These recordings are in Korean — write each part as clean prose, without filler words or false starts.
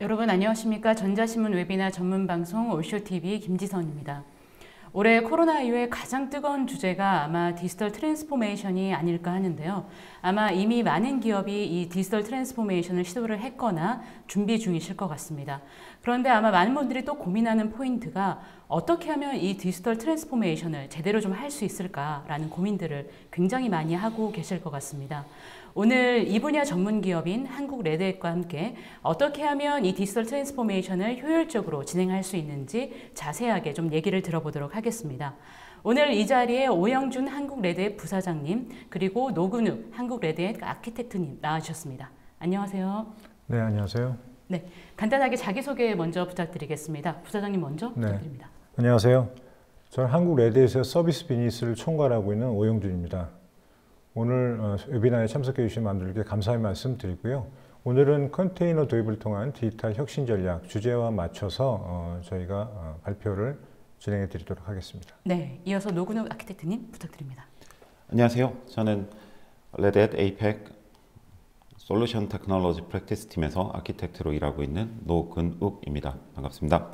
여러분 안녕하십니까? 전자신문 웨비나 전문방송 올쇼TV 김지선입니다. 올해 코로나 이후에 가장 뜨거운 주제가 아마 디지털 트랜스포메이션이 아닐까 하는데요. 아마 이미 많은 기업이 이 디지털 트랜스포메이션을 시도를 했거나 준비 중이실 것 같습니다. 그런데 아마 많은 분들이 또 고민하는 포인트가 어떻게 하면 이 디지털 트랜스포메이션을 제대로 좀 할 수 있을까라는 고민들을 굉장히 많이 하고 계실 것 같습니다. 오늘 이 분야 전문 기업인 한국레드햇과 함께 어떻게 하면 이 디지털 트랜스포메이션을 효율적으로 진행할 수 있는지 자세하게 좀 얘기를 들어보도록 하겠습니다. 오늘 이 자리에 오영준 한국레드햇 부사장님 그리고 노근욱 한국레드햇 아키텍트님 나와주셨습니다. 안녕하세요. 네, 안녕하세요. 네, 간단하게 자기소개 먼저 부탁드리겠습니다. 부사장님 먼저 부탁드립니다. 안녕하세요. 저는 한국레드햇에서 서비스 비즈니스를 총괄하고 있는 오영준입니다. 오늘 웨비나에 참석해 주신 분들께 감사의 말씀 드리고요. 오늘은 컨테이너 도입을 통한 디지털 혁신 전략 주제와 맞춰서 저희가 발표를 진행해 드리도록 하겠습니다. 네, 이어서 노근욱 아키텍트님 부탁드립니다. 안녕하세요. 저는 레드햇 APEC 솔루션 테크놀로지 프랙티스 팀에서 아키텍트로 일하고 있는 노근욱입니다. 반갑습니다.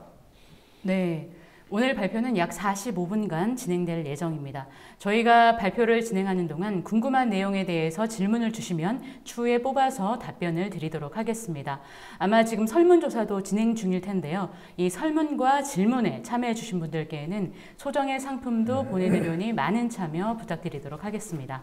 네. 오늘 발표는 약 45분간 진행될 예정입니다. 저희가 발표를 진행하는 동안 궁금한 내용에 대해서 질문을 주시면 추후에 뽑아서 답변을 드리도록 하겠습니다. 아마 지금 설문조사도 진행 중일 텐데요. 이 설문과 질문에 참여해 주신 분들께는 소정의 상품도 보내드리니 많은 참여 부탁드리도록 하겠습니다.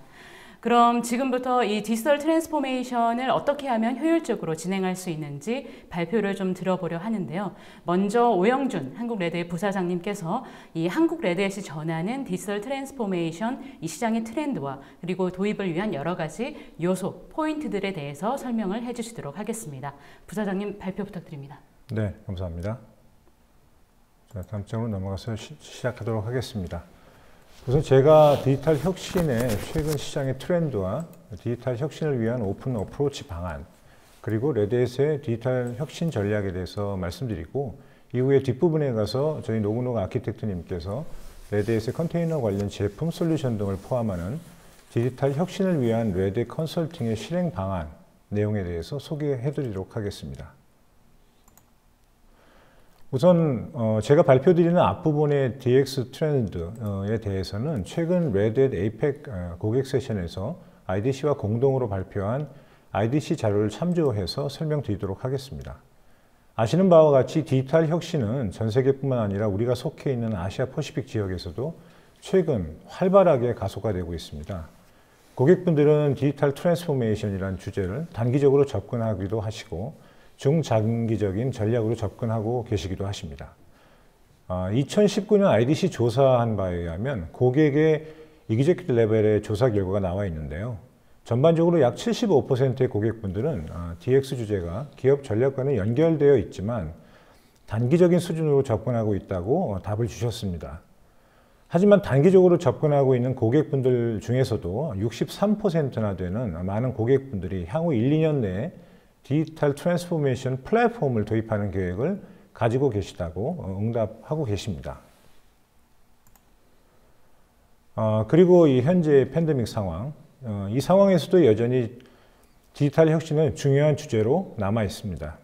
그럼 지금부터 이 디지털 트랜스포메이션을 어떻게 하면 효율적으로 진행할 수 있는지 발표를 좀 들어보려 하는데요. 먼저 오영준 한국레드햇 부사장님께서 이 한국레드햇이 전하는 디지털 트랜스포메이션 이 시장의 트렌드와 그리고 도입을 위한 여러 가지 요소, 포인트들에 대해서 설명을 해주시도록 하겠습니다. 부사장님 발표 부탁드립니다. 네, 감사합니다. 자, 다음 장으로 넘어가서 시작하도록 하겠습니다. 우선 제가 디지털 혁신의 최근 시장의 트렌드와 디지털 혁신을 위한 오픈 어프로치 방안 그리고 레드햇의 디지털 혁신 전략에 대해서 말씀드리고 이후에 뒷부분에 가서 저희 노근욱 아키텍트님께서 레드햇의 컨테이너 관련 제품 솔루션 등을 포함하는 디지털 혁신을 위한 레드햇 컨설팅의 실행 방안 내용에 대해서 소개해 드리도록 하겠습니다. 우선 제가 발표드리는 앞부분의 DX 트렌드에 대해서는 최근 레드햇 APEC 고객 세션에서 IDC와 공동으로 발표한 IDC 자료를 참조해서 설명드리도록 하겠습니다. 아시는 바와 같이 디지털 혁신은 전 세계뿐만 아니라 우리가 속해 있는 아시아 퍼시픽 지역에서도 최근 활발하게 가속화되고 있습니다. 고객분들은 디지털 트랜스포메이션이라는 주제를 단기적으로 접근하기도 하시고 중장기적인 전략으로 접근하고 계시기도 하십니다. 2019년 IDC 조사한 바에 의하면 고객의 이기제큐티브 레벨의 조사 결과가 나와 있는데요. 전반적으로 약 75%의 고객분들은 DX 주제가 기업 전략과는 연결되어 있지만 단기적인 수준으로 접근하고 있다고 답을 주셨습니다. 하지만 단기적으로 접근하고 있는 고객분들 중에서도 63%나 되는 많은 고객분들이 향후 1, 2년 내에 디지털 트랜스포메이션 플랫폼을 도입하는 계획을 가지고 계시다고 응답하고 계십니다. 그리고 이 현재 팬데믹 상황, 이 상황에서도 여전히 디지털 혁신은 중요한 주제로 남아 있습니다.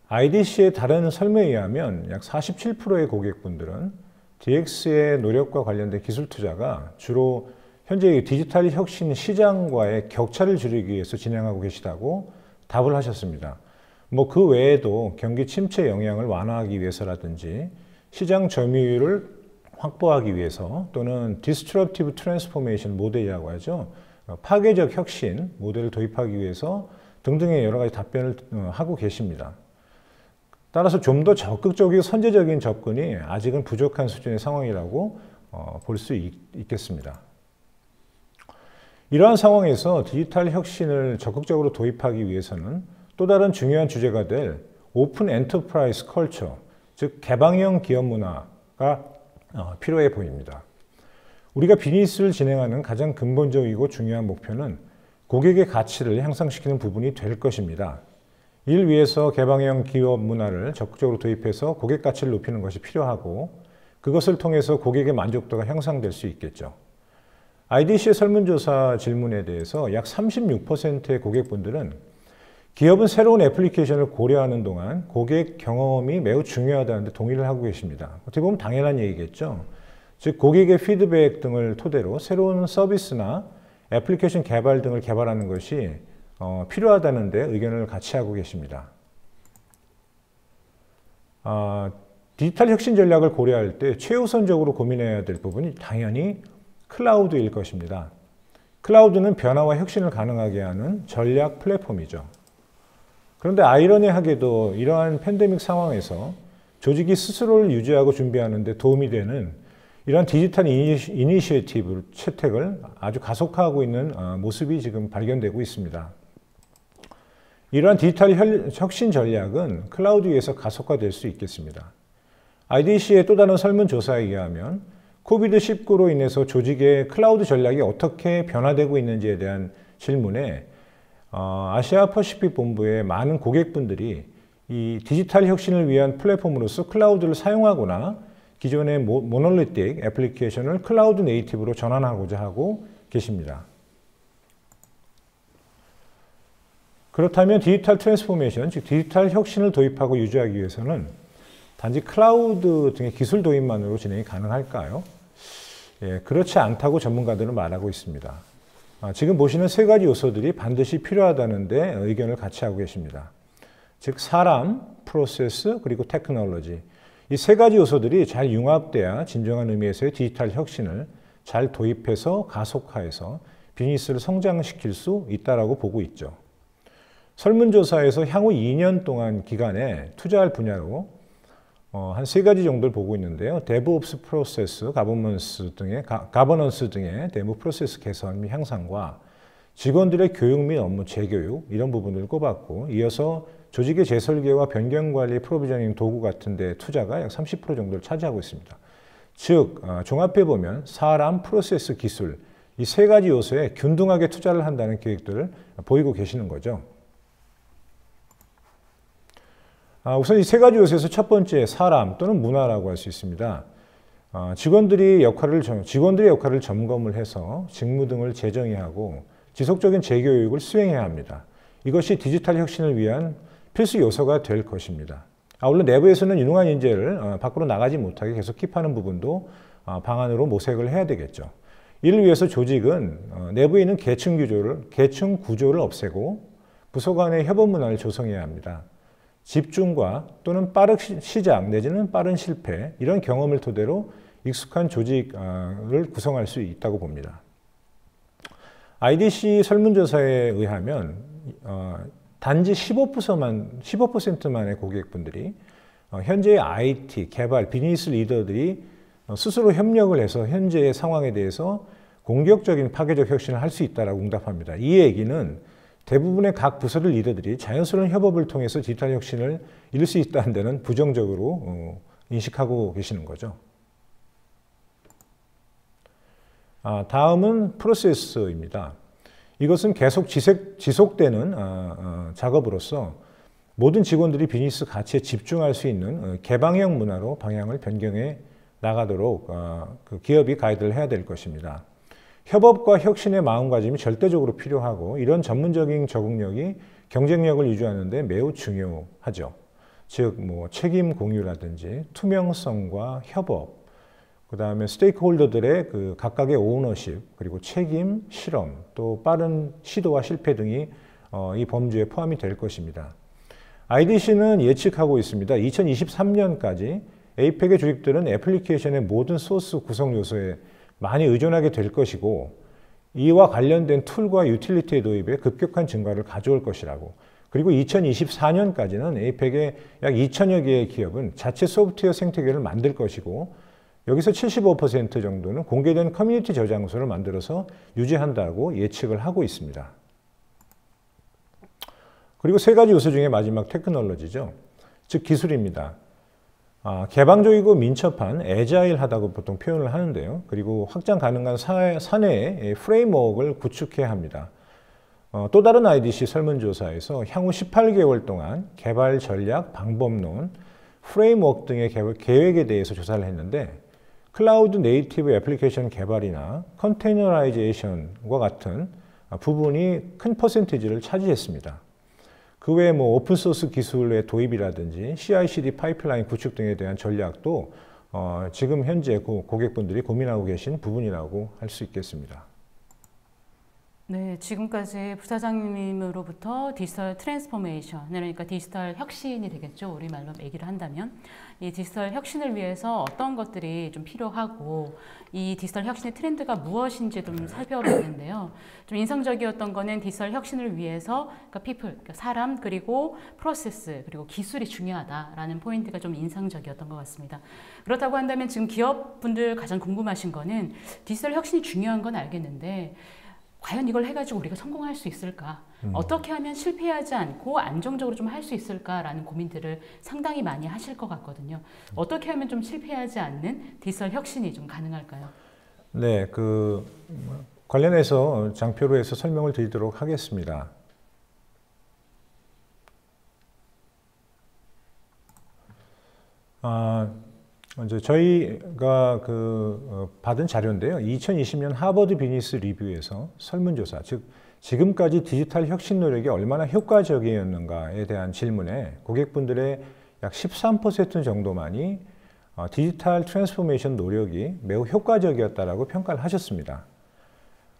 IDC의 다른 설명에 의하면 약 47%의 고객분들은 DX의 노력과 관련된 기술 투자가 주로 현재 디지털 혁신 시장과의 격차를 줄이기 위해서 진행하고 계시다고 답을 하셨습니다. 그 외에도 경기 침체 영향을 완화하기 위해서라든지 시장 점유율을 확보하기 위해서 또는 Disruptive Transformation 모델이라고 하죠. 파괴적 혁신 모델을 도입하기 위해서 등등의 여러 가지 답변을 하고 계십니다. 따라서 좀 더 적극적이고 선제적인 접근이 아직은 부족한 수준의 상황이라고 볼 수 있겠습니다. 이러한 상황에서 디지털 혁신을 적극적으로 도입하기 위해서는 또 다른 중요한 주제가 될 오픈 엔터프라이즈 컬처, 즉 개방형 기업 문화가 필요해 보입니다. 우리가 비즈니스를 진행하는 가장 근본적이고 중요한 목표는 고객의 가치를 향상시키는 부분이 될 것입니다. 이를 위해서 개방형 기업 문화를 적극적으로 도입해서 고객 가치를 높이는 것이 필요하고 그것을 통해서 고객의 만족도가 향상될 수 있겠죠. IDC의 설문조사 질문에 대해서 약 36%의 고객분들은 기업은 새로운 애플리케이션을 고려하는 동안 고객 경험이 매우 중요하다는데 동의를 하고 계십니다. 어떻게 보면 당연한 얘기겠죠. 즉 고객의 피드백 등을 토대로 새로운 서비스나 애플리케이션 개발 등을 개발하는 것이 필요하다는 데 의견을 같이 하고 계십니다. 디지털 혁신 전략을 고려할 때 최우선적으로 고민해야 될 부분이 당연히 클라우드일 것입니다. 클라우드는 변화와 혁신을 가능하게 하는 전략 플랫폼이죠. 그런데 아이러니하게도 이러한 팬데믹 상황에서 조직이 스스로를 유지하고 준비하는 데 도움이 되는 이러한 디지털 이니시에이티브 채택을 아주 가속화하고 있는 모습이 지금 발견되고 있습니다. 이러한 디지털 혁신 전략은 클라우드 위에서 가속화될 수 있겠습니다. IDC의 또 다른 설문조사에 의하면 코비드-19로 인해서 조직의 클라우드 전략이 어떻게 변화되고 있는지에 대한 질문에 아시아 퍼시픽 본부의 많은 고객분들이 이 디지털 혁신을 위한 플랫폼으로서 클라우드를 사용하거나 기존의 모놀리틱 애플리케이션을 클라우드 네이티브로 전환하고자 하고 계십니다. 그렇다면 디지털 트랜스포메이션, 즉 디지털 혁신을 도입하고 유지하기 위해서는 단지 클라우드 등의 기술 도입만으로 진행이 가능할까요? 그렇지 않다고 전문가들은 말하고 있습니다. 지금 보시는 세 가지 요소들이 반드시 필요하다는 데 의견을 같이 하고 계십니다. 즉 사람, 프로세스, 그리고 테크놀로지. 이 세 가지 요소들이 잘 융합돼야 진정한 의미에서의 디지털 혁신을 잘 도입해서 가속화해서 비즈니스를 성장시킬 수 있다고 보고 있죠. 설문조사에서 향후 2년 동안 기간에 투자할 분야로 한 세 가지 정도를 보고 있는데요. DevOps 프로세스, 가버넌스 등의 데모 프로세스 개선 및 향상과 직원들의 교육 및 업무 재교육 이런 부분을 꼽았고 이어서 조직의 재설계와 변경관리 프로비저닝 도구 같은 데 투자가 약 30% 정도를 차지하고 있습니다. 즉 종합해 보면 사람, 프로세스, 기술 이 세 가지 요소에 균등하게 투자를 한다는 계획들을 보이고 계시는 거죠. 우선 이 세 가지 요소에서 첫 번째 사람 또는 문화라고 할 수 있습니다. 직원들의 역할을 점검을 해서 직무 등을 재정의하고 지속적인 재교육을 수행해야 합니다. 이것이 디지털 혁신을 위한 필수 요소가 될 것입니다. 물론 내부에서는 유능한 인재를 밖으로 나가지 못하게 계속 킵하는 부분도 방안으로 모색을 해야 되겠죠. 이를 위해서 조직은 내부에 있는 계층 구조를 없애고 부서 간의 협업 문화를 조성해야 합니다. 집중과 또는 빠른 시작 내지는 빠른 실패 이런 경험을 토대로 익숙한 조직을 구성할 수 있다고 봅니다. IDC 설문조사에 의하면 단지 15%만의 고객분들이 현재의 IT, 개발, 비즈니스 리더들이 스스로 협력을 해서 현재의 상황에 대해서 공격적인 파괴적 혁신을 할 수 있다고 응답합니다. 이 얘기는 대부분의 각 부서들 리더들이 자연스러운 협업을 통해서 디지털 혁신을 이룰 수 있다는 데는 부정적으로 인식하고 계시는 거죠. 다음은 프로세스입니다. 이것은 계속 지속되는 작업으로서 모든 직원들이 비즈니스 가치에 집중할 수 있는 개방형 문화로 방향을 변경해 나가도록 기업이 가이드를 해야 될 것입니다. 협업과 혁신의 마음가짐이 절대적으로 필요하고 이런 전문적인 적응력이 경쟁력을 유지하는 데 매우 중요하죠. 즉 책임 공유라든지 투명성과 협업, 그 다음에 스테이크홀더들의 각각의 오너십, 그리고 책임, 실험, 또 빠른 시도와 실패 등이 이 범주에 포함이 될 것입니다. IDC는 예측하고 있습니다. 2023년까지 에이펙의 조직들은 애플리케이션의 모든 소스 구성 요소에 많이 의존하게 될 것이고 이와 관련된 툴과 유틸리티의 도입에 급격한 증가를 가져올 것이라고. 그리고 2024년까지는 에이펙의 약 2천여 개의 기업은 자체 소프트웨어 생태계를 만들 것이고 여기서 75% 정도는 공개된 커뮤니티 저장소를 만들어서 유지한다고 예측을 하고 있습니다. 그리고 세 가지 요소 중에 마지막 테크놀로지죠. 즉 기술입니다. 개방적이고 민첩한 애자일하다고 보통 표현을 하는데요. 그리고 확장 가능한 사내의 프레임워크를 구축해야 합니다. 또 다른 IDC 설문조사에서 향후 18개월 동안 개발 전략, 방법론, 프레임워크 등의 계획에 대해서 조사를 했는데 클라우드 네이티브 애플리케이션 개발이나 컨테이너라이제이션과 같은 부분이 큰 퍼센티지를 차지했습니다. 그 외에 뭐 오픈소스 기술의 도입이라든지 CI/CD 파이프라인 구축 등에 대한 전략도 지금 현재 고객분들이 고민하고 계신 부분이라고 할 수 있겠습니다. 네, 지금까지 부사장님으로부터 디지털 트랜스포메이션, 그러니까 디지털 혁신이 되겠죠. 우리말로 얘기를 한다면. 이 디지털 혁신을 위해서 어떤 것들이 좀 필요하고 이 디지털 혁신의 트렌드가 무엇인지 좀 살펴봤는데요. 좀 인상적이었던 거는 디지털 혁신을 위해서 그러니까 people, 그러니까 사람, 그리고 프로세스, 그리고 기술이 중요하다라는 포인트가 좀 인상적이었던 것 같습니다. 그렇다고 한다면 지금 기업분들 가장 궁금하신 거는 디지털 혁신이 중요한 건 알겠는데 과연 이걸 해가지고 우리가 성공할 수 있을까? 어떻게 하면 실패하지 않고 안정적으로 좀 할 수 있을까라는 고민들을 상당히 많이 하실 것 같거든요. 어떻게 하면 좀 실패하지 않는 디지털 혁신이 좀 가능할까요? 네, 관련해서 장표로 해서 설명을 드리도록 하겠습니다. 먼저 저희가 받은 자료인데요. 2020년 하버드 비즈니스 리뷰에서 설문조사, 즉 지금까지 디지털 혁신 노력이 얼마나 효과적이었는가에 대한 질문에 고객분들의 약 13% 정도만이 디지털 트랜스포메이션 노력이 매우 효과적이었다라고 평가를 하셨습니다.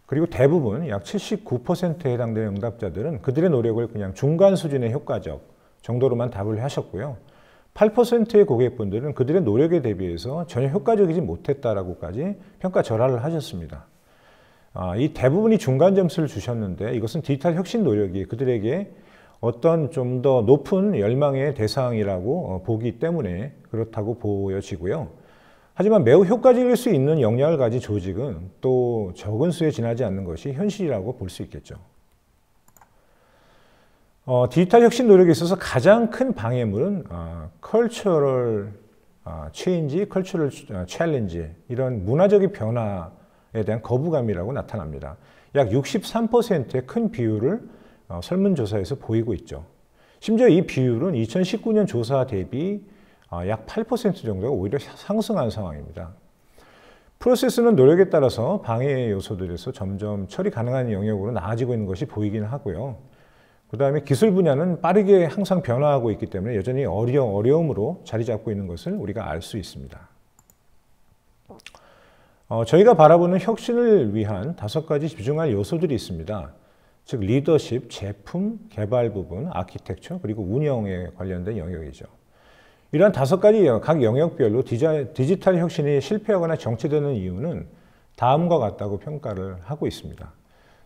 그리고 대부분 약 79%에 해당되는 응답자들은 그들의 노력을 그냥 중간 수준의 효과적 정도로만 답을 하셨고요. 8%의 고객분들은 그들의 노력에 대비해서 전혀 효과적이지 못했다라고까지 평가 절하를 하셨습니다. 이 대부분이 중간 점수를 주셨는데 이것은 디지털 혁신 노력이 그들에게 어떤 좀 더 높은 열망의 대상이라고 보기 때문에 그렇다고 보여지고요. 하지만 매우 효과적일 수 있는 역량을 가진 조직은 또 적은 수에 지나지 않는 것이 현실이라고 볼 수 있겠죠. 디지털 혁신 노력에 있어서 가장 큰 방해물은 cultural change, cultural challenge 이런 문화적인 변화에 대한 거부감이라고 나타납니다. 약 63%의 큰 비율을 설문조사에서 보이고 있죠. 심지어 이 비율은 2019년 조사 대비 약 8% 정도가 오히려 상승한 상황입니다. 프로세스는 노력에 따라서 방해 요소들에서 점점 처리 가능한 영역으로 나아지고 있는 것이 보이긴 하고요. 그 다음에 기술 분야는 빠르게 항상 변화하고 있기 때문에 여전히 어려움으로 자리 잡고 있는 것을 우리가 알 수 있습니다. 저희가 바라보는 혁신을 위한 5가지 집중할 요소들이 있습니다. 즉 리더십, 제품, 개발 부분, 아키텍처, 그리고 운영에 관련된 영역이죠. 이러한 5가지 각 영역별로 디지털 혁신이 실패하거나 정체되는 이유는 다음과 같다고 평가를 하고 있습니다.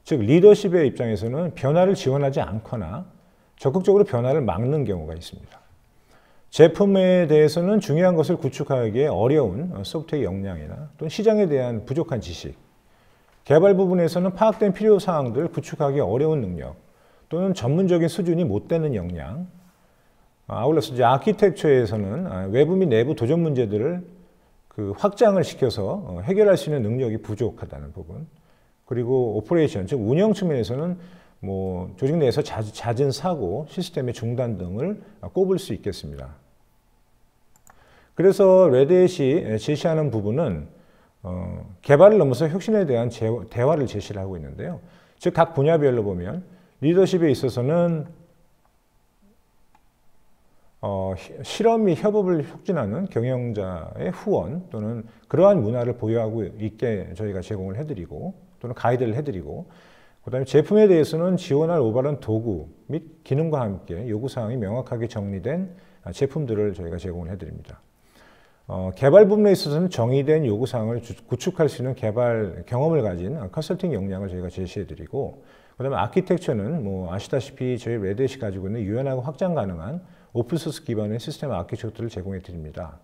즉 리더십의 입장에서는 변화를 지원하지 않거나 적극적으로 변화를 막는 경우가 있습니다. 제품에 대해서는 중요한 것을 구축하기에 어려운 소프트웨어 역량이나 또는 시장에 대한 부족한 지식, 개발 부분에서는 파악된 필요사항들을 구축하기 어려운 능력 또는 전문적인 수준이 못 되는 역량, 아울러서 이제 아키텍처에서는 외부 및 내부 도전 문제들을 확장을 시켜서 해결할 수 있는 능력이 부족하다는 부분, 그리고 오퍼레이션, 즉 운영 측면에서는 조직 내에서 잦은 사고, 시스템의 중단 등을 꼽을 수 있겠습니다. 그래서 레드햇이 제시하는 부분은 개발을 넘어서 혁신에 대한 대화를 제시를 하고 있는데요. 즉 각 분야별로 보면 리더십에 있어서는 실험 및 협업을 촉진하는 경영자의 후원 또는 그러한 문화를 보유하고 있게 저희가 제공을 해드리고 또는 가이드를 해드리고, 그 다음에 제품에 대해서는 지원할 올바른 도구 및 기능과 함께 요구사항이 명확하게 정리된 제품들을 저희가 제공을 해드립니다. 개발 부분에 있어서는 정의된 요구사항을 구축할 수 있는 개발 경험을 가진 컨설팅 역량을 저희가 제시해드리고, 그 다음에 아키텍처는 아시다시피 저희 레드햇이 가지고 있는 유연하고 확장 가능한 오픈소스 기반의 시스템 아키텍처를 제공해드립니다.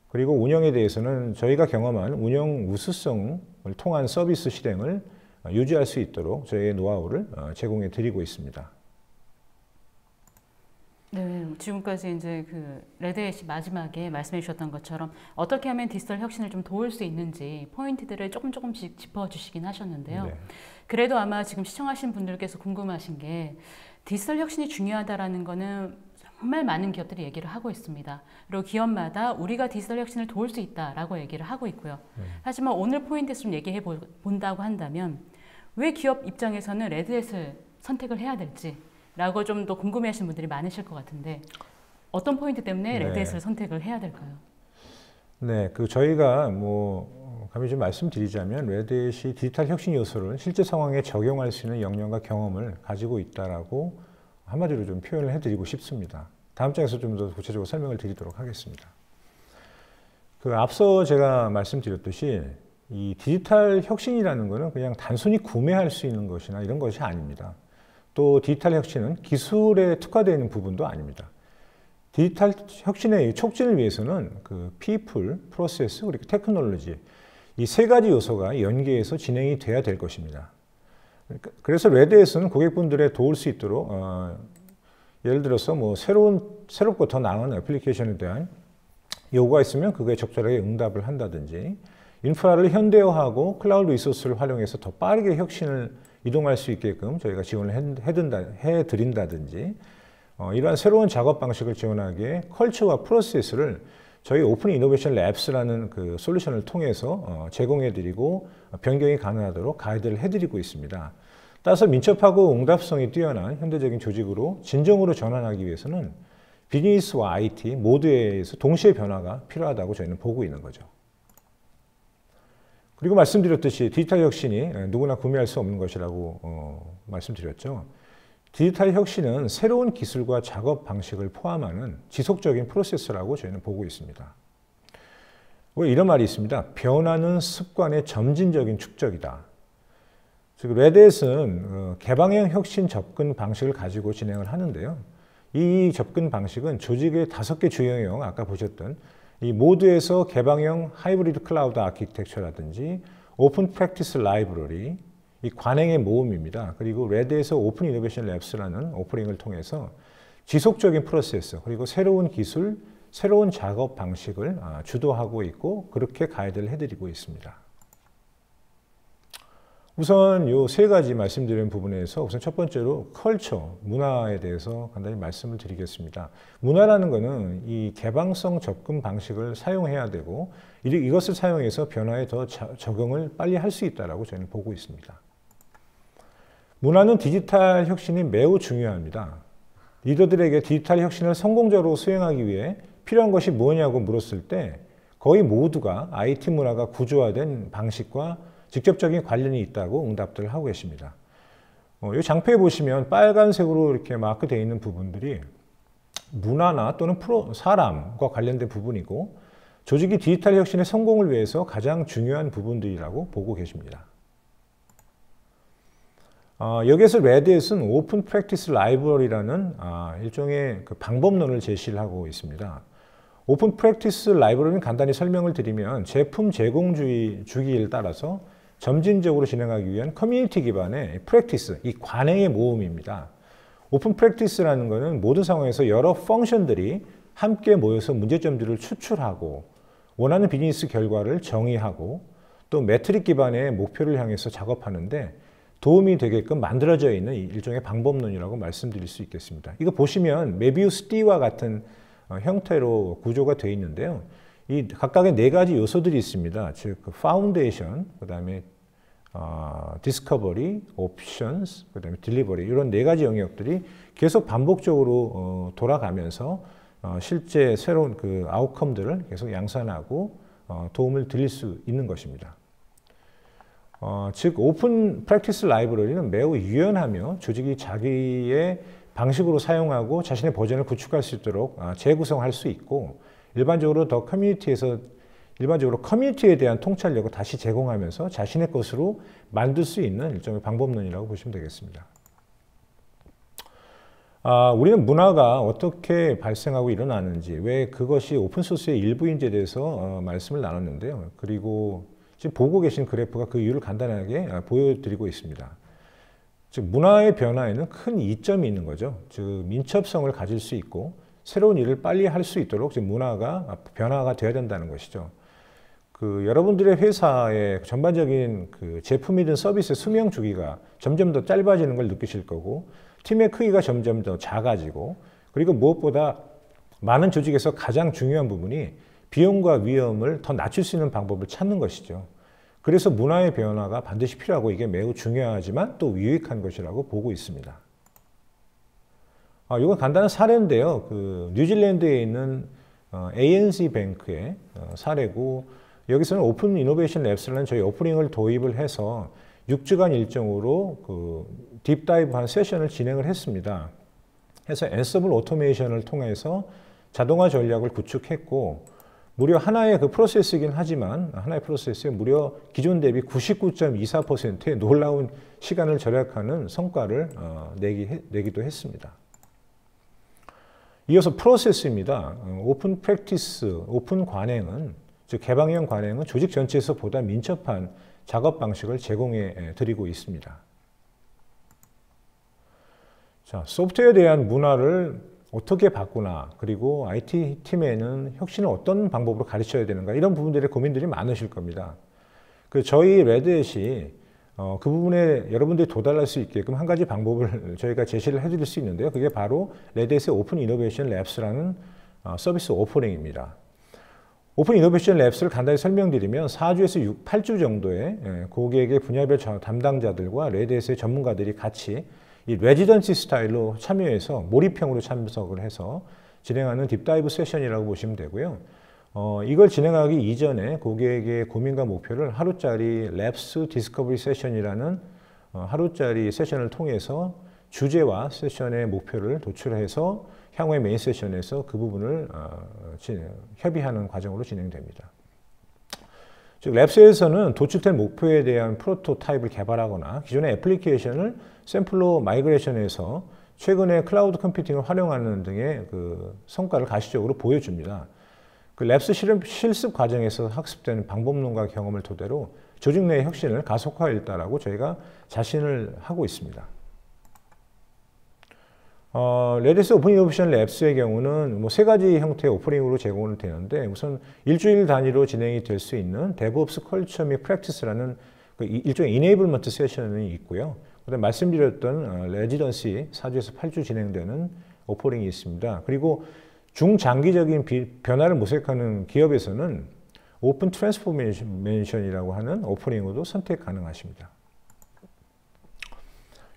그리고 운영에 대해서는 저희가 경험한 운영 우수성을 통한 서비스 실행을 유지할 수 있도록 저희의 노하우를 제공해 드리고 있습니다. 네, 지금까지 이제 레드햇이 마지막에 말씀해 주셨던 것처럼 어떻게 하면 디지털 혁신을 좀 도울 수 있는지 포인트들을 조금씩 짚어주시긴 하셨는데요. 네. 그래도 아마 지금 시청하신 분들께서 궁금하신 게 디지털 혁신이 중요하다라는 거는 정말 많은 기업들이 얘기를 하고 있습니다. 그리고 기업마다 우리가 디지털 혁신을 도울 수 있다라고 얘기를 하고 있고요. 하지만 오늘 포인트에서 좀 얘기해 본다고 한다면 왜 기업 입장에서는 레드햇을 선택을 해야 될지, 라고 좀 더 궁금해하시는 분들이 많으실 것 같은데 어떤 포인트 때문에 네. 레드햇을 선택을 해야 될까요? 네, 저희가 감히 좀 말씀드리자면 레드햇이 디지털 혁신 요소를 실제 상황에 적용할 수 있는 역량과 경험을 가지고 있다라고 한마디로 좀 표현을 해드리고 싶습니다. 다음 장에서 좀 더 구체적으로 설명을 드리도록 하겠습니다. 앞서 제가 말씀드렸듯이 이 디지털 혁신이라는 것은 그냥 단순히 구매할 수 있는 것이나 이런 것이 아닙니다. 또 디지털 혁신은 기술에 특화되어 있는 부분도 아닙니다. 디지털 혁신의 촉진을 위해서는 people, process, 그리고 technology 이 세 가지 요소가 연계해서 진행이 돼야 될 것입니다. 그래서 레드햇은 고객분들의 도울 수 있도록 예를 들어서 새롭고 더 나은 애플리케이션에 대한 요구가 있으면 그거에 적절하게 응답을 한다든지 인프라를 현대화하고 클라우드 리소스를 활용해서 더 빠르게 혁신을 이동할 수 있게끔 저희가 지원을 해드린다든지 이러한 새로운 작업 방식을 지원하기에 컬처와 프로세스를 저희 오픈 이노베이션 랩스라는 솔루션을 통해서 제공해드리고 변경이 가능하도록 가이드를 해드리고 있습니다. 따라서 민첩하고 응답성이 뛰어난 현대적인 조직으로 진정으로 전환하기 위해서는 비즈니스와 IT 모두에서 동시에 변화가 필요하다고 저희는 보고 있는 거죠. 그리고 말씀드렸듯이 디지털 혁신이 누구나 구매할 수 없는 것이라고 말씀드렸죠. 디지털 혁신은 새로운 기술과 작업 방식을 포함하는 지속적인 프로세스라고 저희는 보고 있습니다. 이런 말이 있습니다. 변화는 습관의 점진적인 축적이다. 즉 레드햇은 개방형 혁신 접근 방식을 가지고 진행을 하는데요. 이 접근 방식은 조직의 5개 주요형, 아까 보셨던 이 모두에서 개방형 하이브리드 클라우드 아키텍처라든지 오픈 프랙티스 라이브러리, 이 관행의 모음입니다. 그리고 레드에서 오픈 이노베이션 랩스라는 오프닝을 통해서 지속적인 프로세스, 그리고 새로운 기술, 새로운 작업 방식을 주도하고 있고 그렇게 가이드를 해드리고 있습니다. 우선 이 세 가지 말씀드린 부분에서 우선 첫 번째로 컬처, 문화에 대해서 간단히 말씀을 드리겠습니다. 문화라는 것은 이 개방성 접근 방식을 사용해야 되고 이것을 사용해서 변화에 더 적응을 빨리 할 수 있다고 저희는 보고 있습니다. 문화는 디지털 혁신이 매우 중요합니다. 리더들에게 디지털 혁신을 성공적으로 수행하기 위해 필요한 것이 뭐냐고 물었을 때 거의 모두가 IT 문화가 구조화된 방식과 직접적인 관련이 있다고 응답들을 하고 계십니다. 이 장표에 보시면 빨간색으로 이렇게 마크되어 있는 부분들이 문화나 또는 사람과 관련된 부분이고 조직이 디지털 혁신의 성공을 위해서 가장 중요한 부분들이라고 보고 계십니다. 여기에서 레드햇은 오픈 프랙티스 라이브러리라는 일종의 방법론을 제시를 하고 있습니다. 오픈 프랙티스 라이브러리는 간단히 설명을 드리면 제품 제공주의 주기를 따라서 점진적으로 진행하기 위한 커뮤니티 기반의 프랙티스, 이 관행의 모음입니다. 오픈 프랙티스라는 것은 모든 상황에서 여러 펑션들이 함께 모여서 문제점들을 추출하고 원하는 비즈니스 결과를 정의하고 또 매트릭 기반의 목표를 향해서 작업하는데 도움이 되게끔 만들어져 있는 일종의 방법론이라고 말씀드릴 수 있겠습니다. 이거 보시면 메비우스 띠와 같은 형태로 구조가 되어 있는데요. 이 각각의 4가지 요소들이 있습니다. 즉 파운데이션, 그다음에 디스커버리, 옵션스, 그다음에 딜리버리 이런 4가지 영역들이 계속 반복적으로 돌아가면서 실제 새로운 아웃컴들을 계속 양산하고 도움을 드릴 수 있는 것입니다. 즉 오픈 프랙티스 라이브러리는 매우 유연하며 조직이 자기의 방식으로 사용하고 자신의 버전을 구축할 수 있도록 재구성할 수 있고 일반적으로 커뮤니티에 대한 통찰력을 다시 제공하면서 자신의 것으로 만들 수 있는 일종의 방법론이라고 보시면 되겠습니다. 우리는 문화가 어떻게 발생하고 일어나는지, 왜 그것이 오픈소스의 일부인지에 대해서 말씀을 나눴는데요. 그리고 지금 보고 계신 그래프가 그 이유를 간단하게 보여드리고 있습니다. 즉 문화의 변화에는 큰 이점이 있는 거죠. 즉 민첩성을 가질 수 있고 새로운 일을 빨리 할 수 있도록 문화가 변화가 되어야 된다는 것이죠. 여러분들의 회사의 전반적인 제품이든 서비스의 수명 주기가 점점 더 짧아지는 걸 느끼실 거고 팀의 크기가 점점 더 작아지고 그리고 무엇보다 많은 조직에서 가장 중요한 부분이 비용과 위험을 더 낮출 수 있는 방법을 찾는 것이죠. 그래서 문화의 변화가 반드시 필요하고 이게 매우 중요하지만 또 유익한 것이라고 보고 있습니다. 이건 간단한 사례인데요. 그 뉴질랜드에 있는 ANZ 뱅크의 사례고, 여기서는 오픈 이노베이션 랩스라는 저희 오프닝을 도입을 해서 6주간 일정으로 그 딥다이브한 세션을 진행을 했습니다. 해서 앤서블 오토메이션을 통해서 자동화 전략을 구축했고, 무려 하나의 그 프로세스이긴 하지만 하나의 프로세스에 무려 기존 대비 99.24%의 놀라운 시간을 절약하는 성과를 내기도 했습니다. 이어서 프로세스입니다. 오픈 프랙티스, 오픈 관행은, 즉 개방형 관행은 조직 전체에서 보다 민첩한 작업 방식을 제공해 드리고 있습니다. 자, 소프트웨어에 대한 문화를 어떻게 바꾸나, 그리고 IT 팀에는 혁신을 어떤 방법으로 가르쳐야 되는가, 이런 부분들의 고민들이 많으실 겁니다. 저희 레드햇이 그 부분에 여러분들이 도달할 수 있게끔 한 가지 방법을 저희가 제시를 해드릴 수 있는데요. 그게 바로 레드햇의 오픈 이노베이션 랩스라는 서비스 오퍼링입니다. 오픈 이노베이션 랩스를 간단히 설명드리면 4주에서 8주 정도의 고객의 분야별 담당자들과 레드햇의 전문가들이 같이 이 레지던시 스타일로 참여해서 몰입형으로 참석을 해서 진행하는 딥다이브 세션이라고 보시면 되고요. 이걸 진행하기 이전에 고객의 고민과 목표를 하루짜리 랩스 디스커버리 세션이라는 하루짜리 세션을 통해서 주제와 세션의 목표를 도출해서 향후의 메인 세션에서 그 부분을 협의하는 과정으로 진행됩니다. 즉 랩스에서는 도출된 목표에 대한 프로토타입을 개발하거나 기존의 애플리케이션을 샘플로 마이그레이션해서 최근에 클라우드 컴퓨팅을 활용하는 등의 그 성과를 가시적으로 보여줍니다. 그 랩스 실습 과정에서 학습된 방법론과 경험을 토대로 조직 내의 혁신을 가속화했다라고 저희가 자신을 하고 있습니다. 레드햇 오픈 이노베이션 랩스의 경우는 뭐 3가지 형태의 오퍼링으로 제공을 되는데, 우선 일주일 단위로 진행이 될 수 있는 데브옵스 컬처 및 프랙티스라는 그 일종의 이네이블먼트 세션이 있고요. 그다음 말씀드렸던 레지던시 4주에서 8주 진행되는 오퍼링이 있습니다. 그리고 중장기적인 변화를 모색하는 기업에서는 오픈 트랜스포메이션이라고 하는 오퍼링으로도 선택 가능하십니다.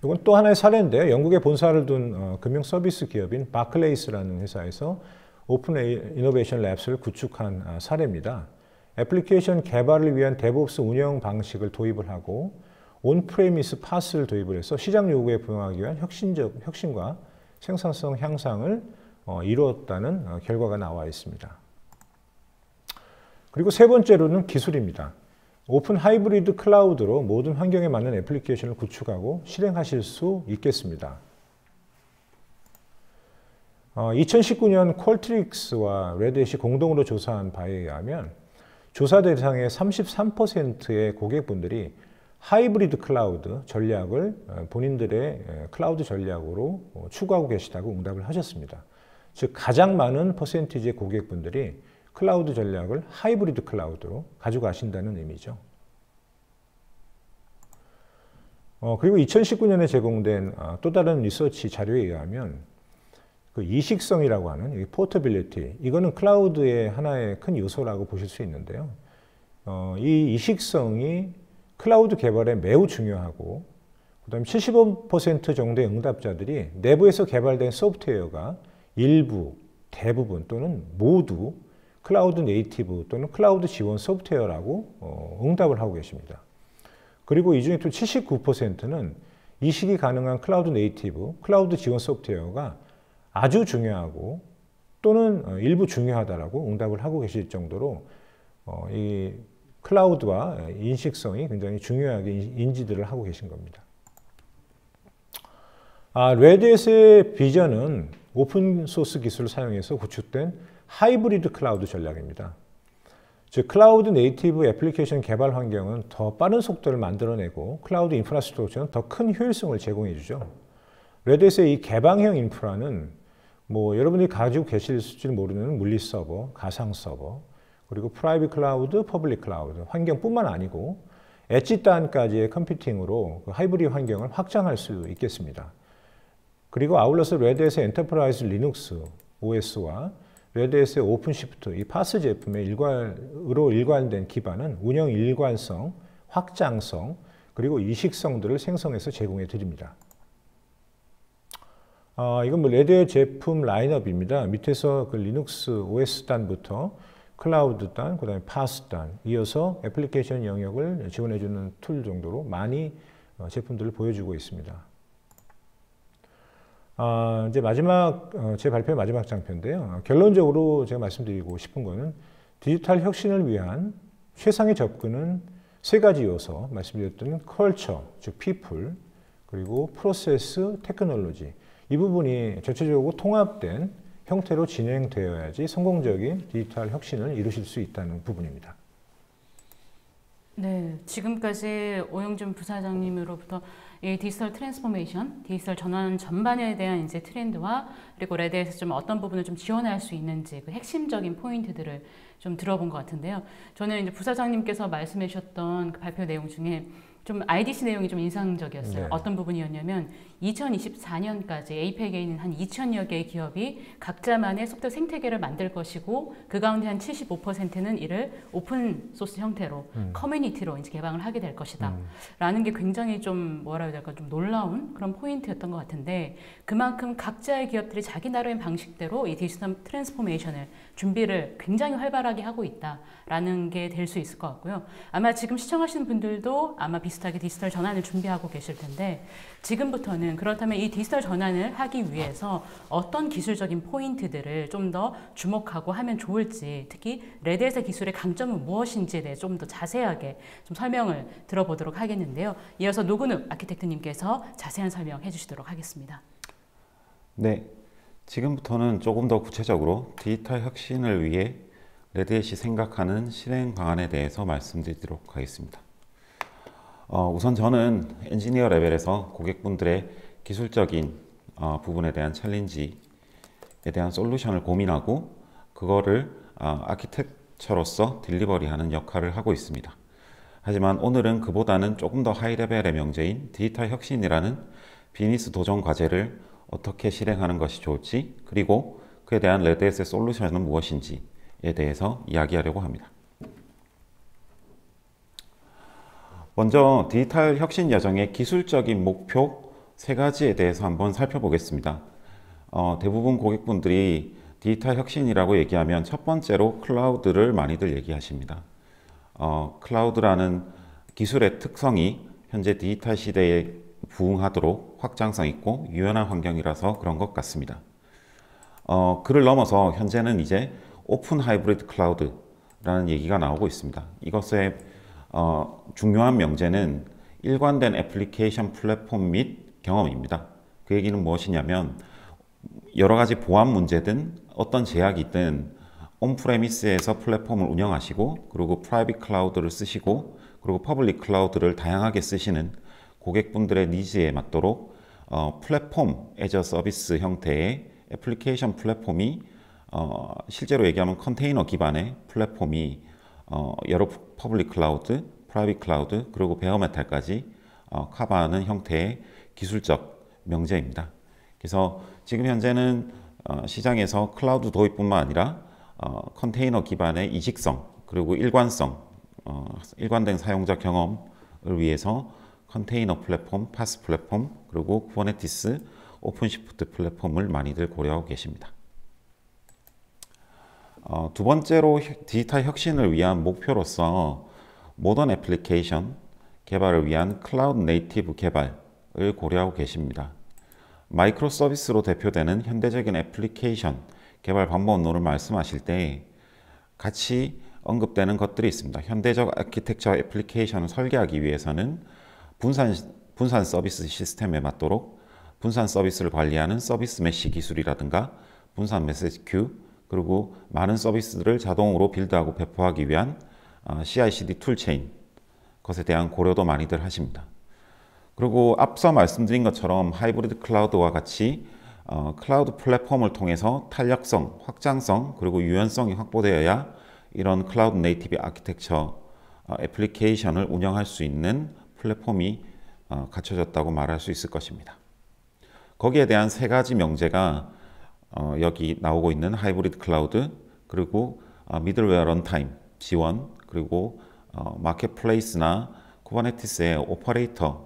이건 또 하나의 사례인데요. 영국에 본사를 둔 금융 서비스 기업인 바클레이스라는 회사에서 오픈 이노베이션 랩스를 구축한 사례입니다. 애플리케이션 개발을 위한 데브옵스 운영 방식을 도입을 하고 온프레미스 파스를 도입을 해서 시장 요구에 부응하기 위한 혁신과 생산성 향상을 이루었다는 결과가 나와 있습니다. 그리고 세 번째로는 기술입니다. 오픈 하이브리드 클라우드로 모든 환경에 맞는 애플리케이션을 구축하고 실행하실 수 있겠습니다. 2019년 퀄트릭스와 레드햇이 공동으로 조사한 바에 의하면 조사 대상의 33%의 고객분들이 하이브리드 클라우드 전략을 본인들의 클라우드 전략으로 추구하고 계시다고 응답을 하셨습니다. 즉 가장 많은 퍼센티지의 고객분들이 클라우드 전략을 하이브리드 클라우드로 가져가신다는 의미죠. 그리고 2019년에 제공된 또 다른 리서치 자료에 의하면 그 이식성이라고 하는 포터빌리티, 이거는 클라우드의 하나의 큰 요소라고 보실 수 있는데요. 이 이식성이 클라우드 개발에 매우 중요하고, 그 다음에 75% 정도의 응답자들이 내부에서 개발된 소프트웨어가 일부, 대부분 또는 모두 클라우드 네이티브 또는 클라우드 지원 소프트웨어라고 응답을 하고 계십니다. 그리고 이 중에 또 79%는 이식이 가능한 클라우드 네이티브, 클라우드 지원 소프트웨어가 아주 중요하고 또는 일부 중요하다라고 응답을 하고 계실 정도로 이 클라우드와 인식성이 굉장히 중요하게 인지들을 하고 계신 겁니다. 레드햇의 비전은 오픈소스 기술을 사용해서 구축된 하이브리드 클라우드 전략입니다. 즉 클라우드 네이티브 애플리케이션 개발 환경은 더 빠른 속도를 만들어내고 클라우드 인프라스트럭처는 더 큰 효율성을 제공해 주죠. 레드햇의 이 개방형 인프라는 뭐 여러분들이 가지고 계실지 모르는 물리 서버, 가상 서버, 그리고 프라이빗 클라우드, 퍼블릭 클라우드 환경뿐만 아니고 엣지 단까지의 컴퓨팅으로 그 하이브리드 환경을 확장할 수 있겠습니다. 그리고 아울러서 레드햇의 엔터프라이즈 리눅스 OS와 레드햇의 오픈시프트, 이 파스 제품의 일관된 기반은 운영 일관성, 확장성, 그리고 이식성들을 생성해서 제공해 드립니다. 이건 뭐 레드의 제품 라인업입니다. 밑에서 그 리눅스 OS 단부터 클라우드 단, 그 다음에 파스 단, 이어서 애플리케이션 영역을 지원해주는 툴 정도로 많이 제품들을 보여주고 있습니다. 이제 마지막, 제 발표의 마지막 장표인데요. 결론적으로 제가 말씀드리고 싶은 거는 디지털 혁신을 위한 최상의 접근은 세 가지 요소, 말씀드렸던 컬처, 즉 people, 그리고 프로세스, 테크놀로지. 이 부분이 전체적으로 통합된 형태로 진행되어야지 성공적인 디지털 혁신을 이루실 수 있다는 부분입니다. 네, 지금까지 오영준 부사장님으로부터 이 디지털 트랜스포메이션, 디지털 전환 전반에 대한 이제 트렌드와 그리고 레드에서 좀 어떤 부분을 좀 지원할 수 있는지 그 핵심적인 포인트들을 좀 들어본 것 같은데요. 저는 이제 부사장님께서 말씀해 주셨던 그 발표 내용 중에 좀 IDC 내용이 좀 인상적이었어요. 네. 어떤 부분이었냐면 2024년까지 에이펙에 있는 한 2,000여 개의 기업이 각자만의 소프트웨어 생태계를 만들 것이고 그 가운데 한 75%는 이를 오픈 소스 형태로 커뮤니티로 이제 개방을 하게 될 것이다. 라는 게 굉장히 좀 뭐라 해야 될까 좀 놀라운 그런 포인트였던 것 같은데 그만큼 각자의 기업들이 자기 나름의 방식대로 이 디지털 트랜스포메이션을 준비를 굉장히 활발하게 하고 있다라는 게 될 수 있을 것 같고요. 아마 지금 시청하시는 분들도 아마 비슷하게 디지털 전환을 준비하고 계실 텐데 지금부터는 그렇다면 이 디지털 전환을 하기 위해서 어떤 기술적인 포인트들을 좀 더 주목하고 하면 좋을지 특히 레드햇의 기술의 강점은 무엇인지에 대해 좀 더 자세하게 좀 설명을 들어보도록 하겠는데요. 이어서 노근욱 아키텍트님께서 자세한 설명해 주시도록 하겠습니다. 네, 지금부터는 조금 더 구체적으로 디지털 혁신을 위해 레드햇이 생각하는 실행 방안에 대해서 말씀드리도록 하겠습니다. 우선 저는 엔지니어 레벨에서 고객분들의 기술적인 부분에 대한 챌린지에 대한 솔루션을 고민하고 그거를 아키텍처로서 딜리버리하는 역할을 하고 있습니다. 하지만 오늘은 그보다는 조금 더 하이 레벨의 명제인 디지털 혁신이라는 비즈니스 도전 과제를 어떻게 실행하는 것이 좋을지 그리고 그에 대한 레드햇의 솔루션은 무엇인지에 대해서 이야기하려고 합니다. 먼저 디지털 혁신 여정의 기술적인 목표 세 가지에 대해서 한번 살펴보겠습니다. 대부분 고객분들이 디지털 혁신이라고 얘기하면 첫 번째로 클라우드를 많이들 얘기하십니다. 클라우드라는 기술의 특성이 현재 디지털 시대에 부응하도록 확장성 있고 유연한 환경이라서 그런 것 같습니다. 그를 넘어서 현재는 이제 오픈 하이브리드 클라우드라는 얘기가 나오고 있습니다. 이것의 중요한 명제는 일관된 애플리케이션 플랫폼 및 경험입니다. 그 얘기는 무엇이냐면 여러 가지 보안 문제든 어떤 제약이 있든 온프레미스에서 플랫폼을 운영하시고 그리고 프라이빗 클라우드를 쓰시고 그리고 퍼블릭 클라우드를 다양하게 쓰시는 고객분들의 니즈에 맞도록 플랫폼 애저 서비스 형태의 애플리케이션 플랫폼이 실제로 얘기하면 컨테이너 기반의 플랫폼이 여러 퍼블릭 클라우드, 프라이빗 클라우드 그리고 베어메탈까지 커버하는 형태의 기술적 명제입니다. 그래서 지금 현재는 시장에서 클라우드 도입뿐만 아니라 컨테이너 기반의 이직성 그리고 일관성, 일관된 사용자 경험을 위해서 컨테이너 플랫폼, 파스 플랫폼 그리고 쿠버네티스, 오픈시프트 플랫폼을 많이들 고려하고 계십니다. 두 번째로 디지털 혁신을 위한 목표로서 모던 애플리케이션 개발을 위한 클라우드 네이티브 개발을 고려하고 계십니다. 마이크로 서비스로 대표되는 현대적인 애플리케이션 개발 방법론을 말씀하실 때 같이 언급되는 것들이 있습니다. 현대적 아키텍처 애플리케이션을 설계하기 위해서는 분산 서비스 시스템에 맞도록 분산 서비스를 관리하는 서비스 메쉬 기술이라든가 분산 메시지 큐 그리고 많은 서비스들을 자동으로 빌드하고 배포하기 위한 CI/CD 툴체인 것에 대한 고려도 많이들 하십니다. 그리고 앞서 말씀드린 것처럼 하이브리드 클라우드와 같이 클라우드 플랫폼을 통해서 탄력성, 확장성 그리고 유연성이 확보되어야 이런 클라우드 네이티브 아키텍처 애플리케이션을 운영할 수 있는 플랫폼이 갖춰졌다고 말할 수 있을 것입니다. 거기에 대한 세 가지 명제가 여기 나오고 있는 하이브리드 클라우드 그리고 미들웨어 런타임 지원 그리고 마켓플레이스나 쿠버네티스의 오퍼레이터와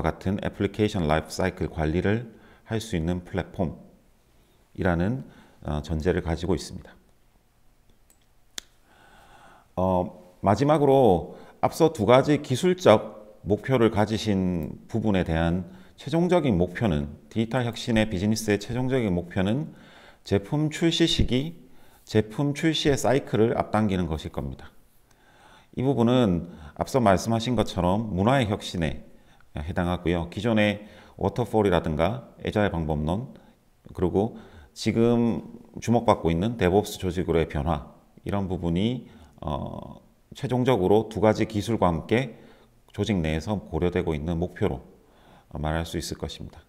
같은 애플리케이션 라이프 사이클 관리를 할 수 있는 플랫폼이라는 전제를 가지고 있습니다. 마지막으로 앞서 두 가지 기술적 목표를 가지신 부분에 대한 최종적인 목표는, 디지털 혁신의 비즈니스의 최종적인 목표는 제품 출시 시기, 제품 출시의 사이클을 앞당기는 것일 겁니다. 이 부분은 앞서 말씀하신 것처럼 문화의 혁신에 해당하고요. 기존의 워터폴이라든가 애자일 방법론, 그리고 지금 주목받고 있는 데브옵스 조직으로의 변화, 이런 부분이 최종적으로 두 가지 기술과 함께 조직 내에서 고려되고 있는 목표로 말할 수 있을 것입니다.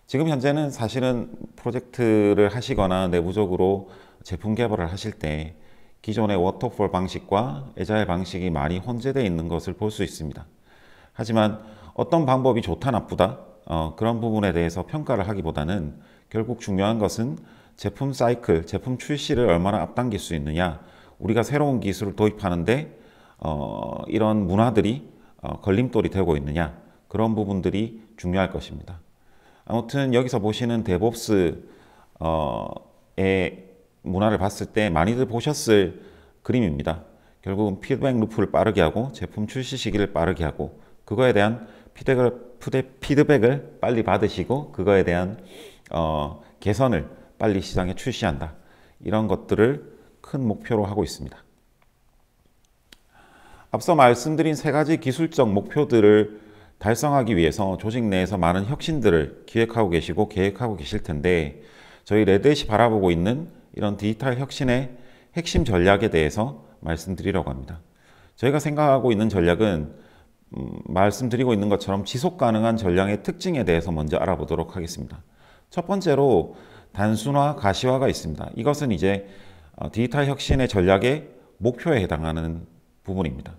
지금 현재는 사실은 프로젝트를 하시거나 내부적으로 제품 개발을 하실 때 기존의 워터폴 방식과 애자일 방식이 많이 혼재되어 있는 것을 볼 수 있습니다. 하지만 어떤 방법이 좋다 나쁘다 그런 부분에 대해서 평가를 하기보다는 결국 중요한 것은 제품 사이클, 제품 출시를 얼마나 앞당길 수 있느냐, 우리가 새로운 기술을 도입하는데 이런 문화들이 걸림돌이 되고 있느냐, 그런 부분들이 중요할 것입니다. 아무튼 여기서 보시는 데브옵스의 문화를 봤을 때 많이들 보셨을 그림입니다. 결국은 피드백 루프를 빠르게 하고 제품 출시 시기를 빠르게 하고 그거에 대한 피드백을 빨리 받으시고 그거에 대한 개선을 빨리 시장에 출시한다. 이런 것들을 큰 목표로 하고 있습니다. 앞서 말씀드린 세 가지 기술적 목표들을 달성하기 위해서 조직 내에서 많은 혁신들을 기획하고 계시고 계획하고 계실 텐데, 저희 레드햇이 바라보고 있는 이런 디지털 혁신의 핵심 전략에 대해서 말씀드리려고 합니다. 저희가 생각하고 있는 전략은 말씀드리고 있는 것처럼 지속 가능한 전략의 특징에 대해서 먼저 알아보도록 하겠습니다. 첫 번째로 단순화, 가시화가 있습니다. 이것은 이제 디지털 혁신의 전략의 목표에 해당하는 부분입니다.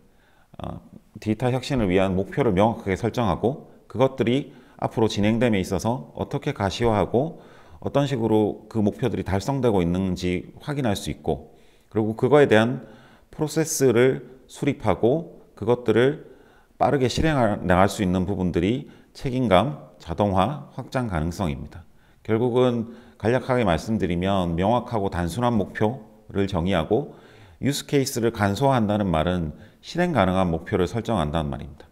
디지털 혁신을 위한 목표를 명확하게 설정하고 그것들이 앞으로 진행됨에 있어서 어떻게 가시화하고 어떤 식으로 그 목표들이 달성되고 있는지 확인할 수 있고, 그리고 그거에 대한 프로세스를 수립하고 그것들을 빠르게 실행해 나갈 수 있는 부분들이 책임감, 자동화, 확장 가능성입니다. 결국은 간략하게 말씀드리면 명확하고 단순한 목표를 정의하고 유스 케이스를 간소화한다는 말은 실행 가능한 목표를 설정한다는 말입니다.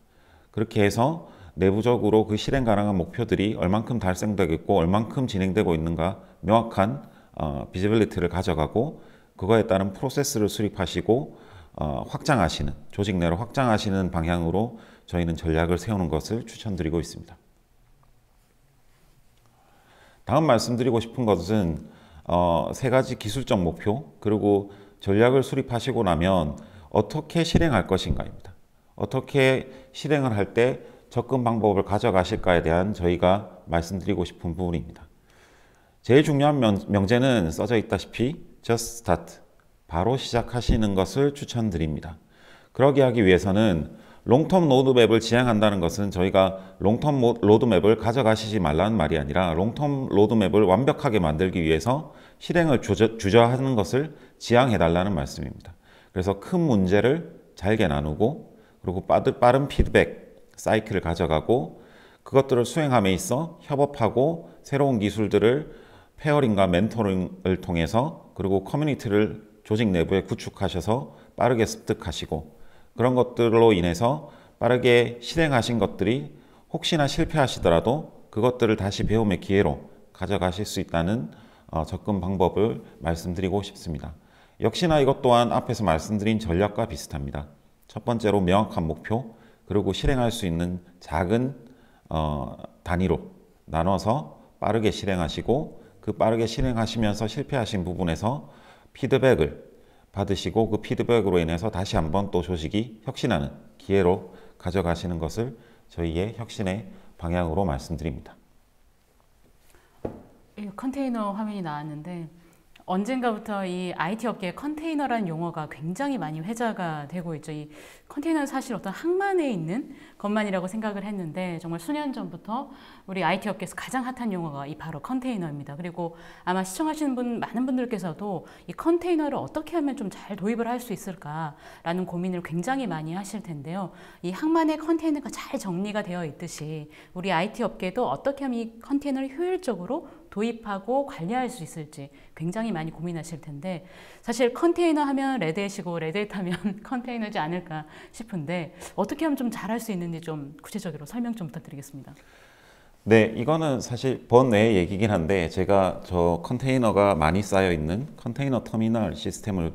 그렇게 해서 내부적으로 그 실행 가능한 목표들이 얼만큼 달성되고 얼만큼 진행되고 있는가 명확한 비지빌리티를 가져가고 그거에 따른 프로세스를 수립하시고 확장하시는, 조직 내로 확장하시는 방향으로 저희는 전략을 세우는 것을 추천드리고 있습니다. 다음 말씀드리고 싶은 것은 세 가지 기술적 목표, 그리고 전략을 수립하시고 나면 어떻게 실행할 것인가입니다. 어떻게 실행을 할 때 접근 방법을 가져가실까에 대한 저희가 말씀드리고 싶은 부분입니다. 제일 중요한 명제는 써져 있다시피 Just Start, 바로 시작하시는 것을 추천드립니다. 그러기 하기 위해서는 롱텀 로드맵을 지향한다는 것은 저희가 롱텀 로드맵을 가져가시지 말라는 말이 아니라 롱텀 로드맵을 완벽하게 만들기 위해서 실행을 주저하는 것을 지향해달라는 말씀입니다. 그래서 큰 문제를 잘게 나누고 그리고 빠른 피드백 사이클을 가져가고 그것들을 수행함에 있어 협업하고 새로운 기술들을 페어링과 멘토링을 통해서 그리고 커뮤니티를 조직 내부에 구축하셔서 빠르게 습득하시고 그런 것들로 인해서 빠르게 실행하신 것들이 혹시나 실패하시더라도 그것들을 다시 배움의 기회로 가져가실 수 있다는 접근 방법을 말씀드리고 싶습니다. 역시나 이것 또한 앞에서 말씀드린 전략과 비슷합니다. 첫 번째로 명확한 목표, 그리고 실행할 수 있는 작은 단위로 나눠서 빠르게 실행하시고 그 빠르게 실행하시면서 실패하신 부분에서 피드백을 받으시고 그 피드백으로 인해서 다시 한번 또 조직이 혁신하는 기회로 가져가시는 것을 저희의 혁신의 방향으로 말씀드립니다. 컨테이너 화면이 나왔는데 언젠가부터 이 IT 업계 컨테이너라는 용어가 굉장히 많이 회자가 되고 있죠. 이 컨테이너는 사실 어떤 항만에 있는 것만이라고 생각을 했는데 정말 수년 전부터 우리 IT 업계에서 가장 핫한 용어가 이 바로 컨테이너입니다. 그리고 아마 시청하시는 많은 분들께서도 이 컨테이너를 어떻게 하면 좀 잘 도입을 할 수 있을까라는 고민을 굉장히 많이 하실 텐데요. 이 항만의 컨테이너가 잘 정리가 되어 있듯이 우리 IT 업계도 어떻게 하면 이 컨테이너를 효율적으로 도입하고 관리할 수 있을지 굉장히 많이 고민하실 텐데 사실 컨테이너 하면 레드햇이고 레드햇 하면 컨테이너지 않을까 싶은데 어떻게 하면 좀 잘할 수 있는지 좀 구체적으로 설명 좀 부탁드리겠습니다. 네, 이거는 사실 번외의 얘기긴 한데 제가 저 컨테이너가 많이 쌓여 있는 컨테이너 터미널 시스템을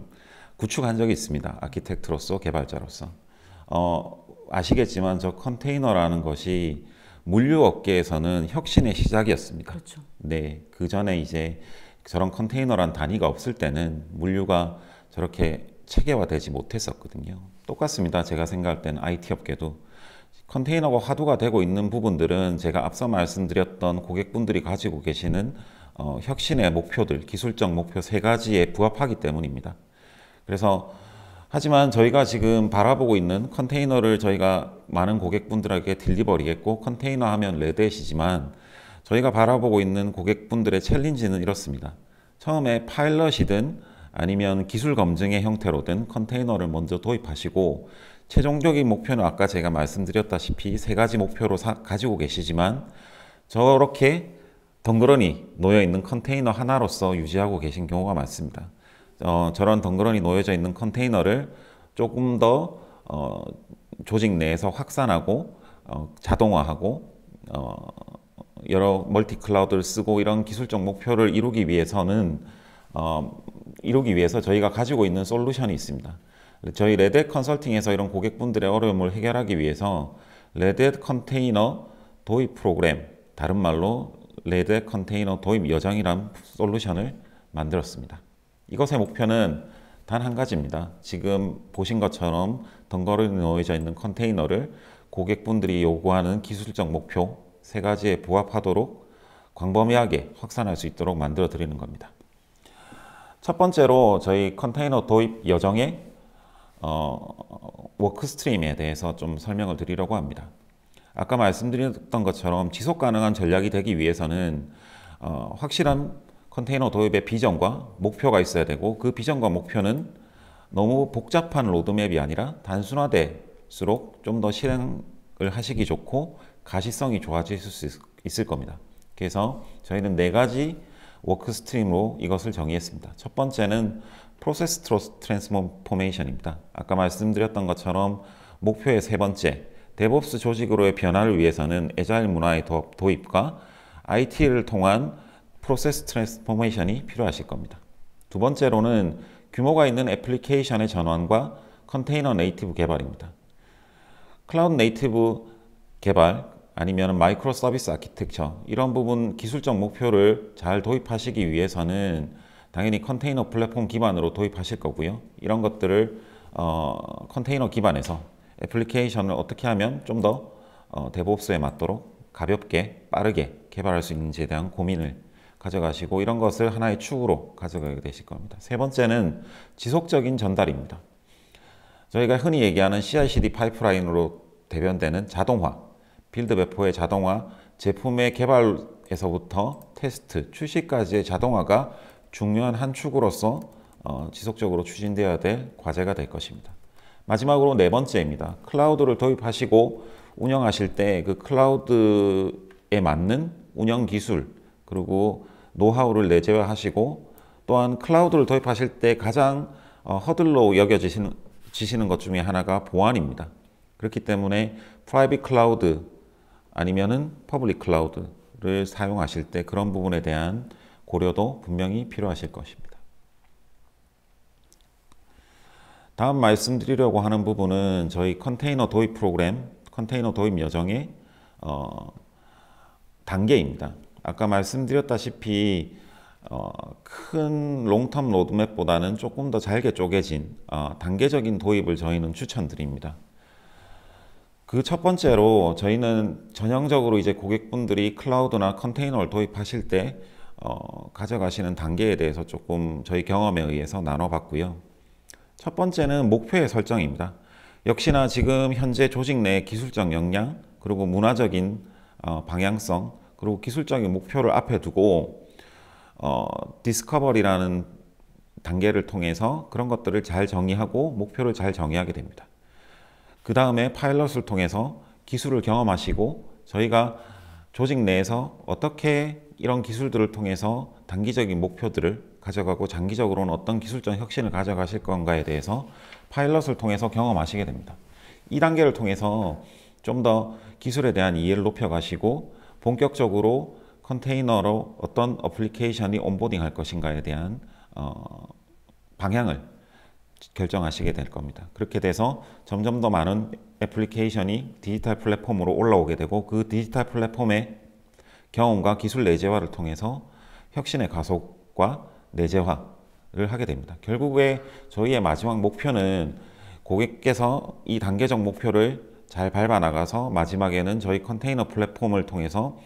구축한 적이 있습니다. 아키텍트로서 개발자로서. 아시겠지만 저 컨테이너라는 것이 물류 업계에서는 혁신의 시작이었습니다. 그렇죠. 네, 그 전에 이제 저런 컨테이너란 단위가 없을 때는 물류가 저렇게 체계화되지 못했었거든요. 똑같습니다. 제가 생각할 때는 IT 업계도 컨테이너가 화두가 되고 있는 부분들은 제가 앞서 말씀드렸던 고객분들이 가지고 계시는 혁신의 목표들, 기술적 목표 세 가지에 부합하기 때문입니다. 그래서 하지만 저희가 지금 바라보고 있는 컨테이너를 저희가 많은 고객분들에게 딜리버리겠고 컨테이너 하면 레드햇이지만 저희가 바라보고 있는 고객분들의 챌린지는 이렇습니다. 처음에 파일럿이든 아니면 기술 검증의 형태로든 컨테이너를 먼저 도입하시고 최종적인 목표는 아까 제가 말씀드렸다시피 세 가지 목표로 가지고 계시지만 저렇게 덩그러니 놓여 있는 컨테이너 하나로서 유지하고 계신 경우가 많습니다. 저런 덩그러니 놓여져 있는 컨테이너를 조금 더 조직 내에서 확산하고 자동화하고 여러 멀티 클라우드를 쓰고 이런 기술적 목표를 이루기 위해서 저희가 가지고 있는 솔루션이 있습니다. 저희 레드햇 컨설팅에서 이런 고객분들의 어려움을 해결하기 위해서 레드햇 컨테이너 도입 프로그램, 다른 말로 레드햇 컨테이너 도입 여정이라는 솔루션을 만들었습니다. 이것의 목표는 단 한 가지입니다. 지금 보신 것처럼 덩그러니 놓여져 있는 컨테이너를 고객분들이 요구하는 기술적 목표 세 가지에 부합하도록 광범위하게 확산할 수 있도록 만들어 드리는 겁니다. 첫 번째로 저희 컨테이너 도입 여정의 워크스트림에 대해서 좀 설명을 드리려고 합니다. 아까 말씀드렸던 것처럼 지속 가능한 전략이 되기 위해서는 확실한 컨테이너 도입의 비전과 목표가 있어야 되고 그 비전과 목표는 너무 복잡한 로드맵이 아니라 단순화될수록 좀 더 실행을 하시기 좋고 가시성이 좋아질 수 있을 겁니다. 그래서 저희는 네 가지 워크스트림으로 이것을 정의했습니다. 첫 번째는 프로세스 트랜스포메이션입니다. 아까 말씀드렸던 것처럼 목표의 세 번째, 데브옵스 조직으로의 변화를 위해서는 애자일 문화의 도입과 IT를 통한 프로세스 트랜스포메이션이 필요하실 겁니다. 두 번째로는 규모가 있는 애플리케이션의 전환과 컨테이너 네이티브 개발입니다. 클라우드 네이티브 개발 아니면 마이크로 서비스 아키텍처 이런 부분 기술적 목표를 잘 도입하시기 위해서는 당연히 컨테이너 플랫폼 기반으로 도입하실 거고요. 이런 것들을 컨테이너 기반에서 애플리케이션을 어떻게 하면 좀 더 데브옵스에 맞도록 가볍게 빠르게 개발할 수 있는지에 대한 고민을 가져가시고 이런 것을 하나의 축으로 가져가게 되실 겁니다. 세 번째는 지속적인 전달입니다. 저희가 흔히 얘기하는 CI/CD 파이프라인으로 대변되는 자동화, 빌드 배포의 자동화, 제품의 개발에서부터 테스트, 출시까지의 자동화가 중요한 한 축으로서 지속적으로 추진되어야 될 과제가 될 것입니다. 마지막으로 네 번째입니다. 클라우드를 도입하시고 운영하실 때 그 클라우드에 맞는 운영 기술 그리고 노하우를 내재화하시고 또한 클라우드를 도입하실 때 가장 허들로 여겨지시는 것 중에 하나가 보안입니다. 그렇기 때문에 프라이빗 클라우드 아니면은 퍼블릭 클라우드를 사용하실 때 그런 부분에 대한 고려도 분명히 필요하실 것입니다. 다음 말씀드리려고 하는 부분은 저희 컨테이너 도입 프로그램, 컨테이너 도입 여정의 단계입니다. 아까 말씀드렸다시피 큰 롱텀 로드맵보다는 조금 더 잘게 쪼개진 단계적인 도입을 저희는 추천드립니다. 그 첫 번째로 저희는 전형적으로 이제 고객분들이 클라우드나 컨테이너를 도입하실 때 가져가시는 단계에 대해서 조금 저희 경험에 의해서 나눠봤고요. 첫 번째는 목표의 설정입니다. 역시나 지금 현재 조직 내 기술적 역량, 그리고 문화적인 방향성, 그리고 기술적인 목표를 앞에 두고 디스커버리라는 단계를 통해서 그런 것들을 잘 정의하고 목표를 잘 정의하게 됩니다. 그 다음에 파일럿을 통해서 기술을 경험하시고 저희가 조직 내에서 어떻게 이런 기술들을 통해서 단기적인 목표들을 가져가고 장기적으로는 어떤 기술적 혁신을 가져가실 건가에 대해서 파일럿을 통해서 경험하시게 됩니다. 이 단계를 통해서 좀 더 기술에 대한 이해를 높여가시고 본격적으로 컨테이너로 어떤 어플리케이션이 온보딩 할 것인가에 대한 방향을 결정하시게 될 겁니다. 그렇게 돼서 점점 더 많은 애플리케이션이 디지털 플랫폼으로 올라오게 되고 그 디지털 플랫폼의 경험과 기술 내재화를 통해서 혁신의 가속과 내재화를 하게 됩니다. 결국에 저희의 마지막 목표는 고객께서 이 단계적 목표를 잘 밟아 나가서 마지막에는 저희 컨테이너 플랫폼을 통해서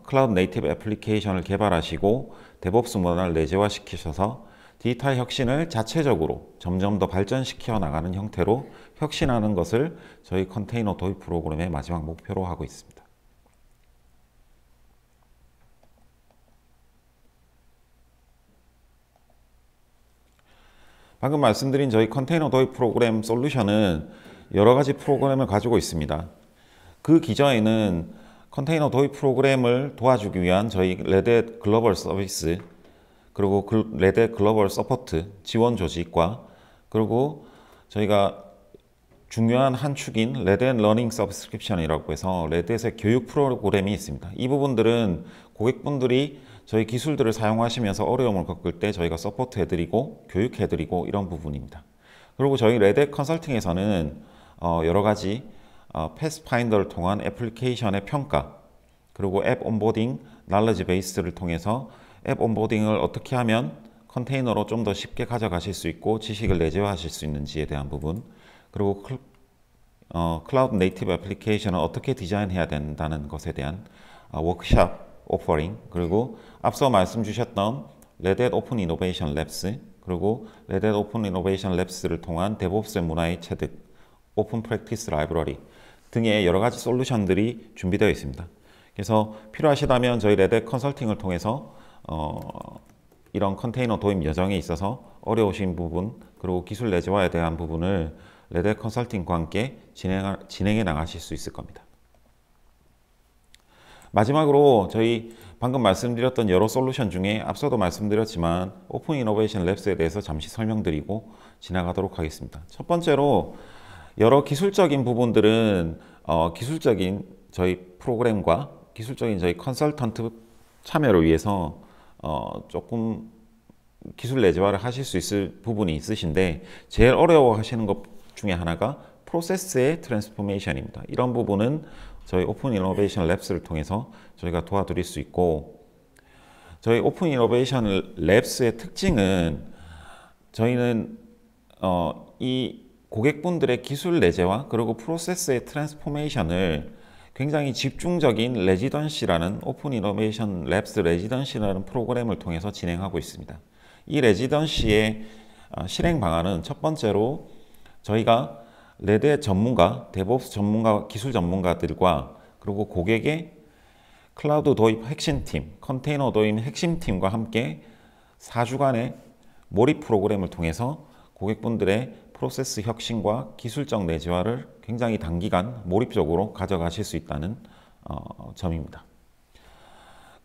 클라우드 네이티브 애플리케이션을 개발하시고 데브옵스 문화를 내재화시키셔서 디지털 혁신을 자체적으로 점점 더 발전시켜 나가는 형태로 혁신하는 것을 저희 컨테이너 도입 프로그램의 마지막 목표로 하고 있습니다. 방금 말씀드린 저희 컨테이너 도입 프로그램 솔루션은 여러 가지 프로그램을 가지고 있습니다. 그 기저에는 컨테이너 도입 프로그램을 도와주기 위한 저희 레드햇 글로벌 서비스, 그리고 레드햇 글로벌 서포트 지원 조직과, 그리고 저희가 중요한 한 축인 레드햇 러닝 서브스크립션이라고 해서 레드햇의 교육 프로그램이 있습니다. 이 부분들은 고객분들이 저희 기술들을 사용하시면서 어려움을 겪을 때 저희가 서포트 해드리고 교육해드리고 이런 부분입니다. 그리고 저희 레드햇 컨설팅에서는 여러 가지 패스파인더를 통한 애플리케이션의 평가, 그리고 앱 온보딩, 날러지 베이스를 통해서 앱 온보딩을 어떻게 하면 컨테이너로 좀 더 쉽게 가져가실 수 있고 지식을 내재화하실 수 있는지에 대한 부분, 그리고 클라우드 네이티브 애플리케이션을 어떻게 디자인해야 된다는 것에 대한 워크샵 오퍼링, 그리고 앞서 말씀 주셨던 레드햇 오픈 이노베이션 랩스, 그리고 레드햇 오픈 이노베이션 랩스를 통한 데브옵스 문화의 체득, 오픈 프랙티스 라이브러리 등의 여러 가지 솔루션들이 준비되어 있습니다. 그래서 필요하시다면 저희 레드햇 컨설팅을 통해서 이런 컨테이너 도입 여정에 있어서 어려우신 부분, 그리고 기술 내재화에 대한 부분을 레드햇 컨설팅과 함께 진행해 나가실 수 있을 겁니다. 마지막으로 저희 방금 말씀드렸던 여러 솔루션 중에 앞서도 말씀드렸지만 오픈 이노베이션 랩스에 대해서 잠시 설명드리고 지나가도록 하겠습니다. 첫 번째로 여러 기술적인 부분들은 기술적인 저희 프로그램과 기술적인 저희 컨설턴트 참여를 위해서 조금 기술 내재화를 하실 수 있을 부분이 있으신데 제일 어려워하시는 것 중에 하나가 프로세스의 트랜스포메이션입니다. 이런 부분은 저희 오픈 이노베이션 랩스를 통해서 저희가 도와드릴 수 있고, 저희 오픈 이노베이션 랩스의 특징은 저희는 이 고객분들의 기술 내재화 그리고 프로세스의 트랜스포메이션을 굉장히 집중적인 레지던시라는 오픈 이노베이션 랩스 레지던시라는 프로그램을 통해서 진행하고 있습니다. 이 레지던시의 실행 방안은 첫 번째로 저희가 레드햇 전문가, 데브옵스 전문가, 기술 전문가들과 그리고 고객의 클라우드 도입 핵심팀, 컨테이너 도입 핵심팀과 함께 4주간의 몰입 프로그램을 통해서 고객분들의 프로세스 혁신과 기술적 내재화를 굉장히 단기간 몰입적으로 가져가실 수 있다는 점입니다.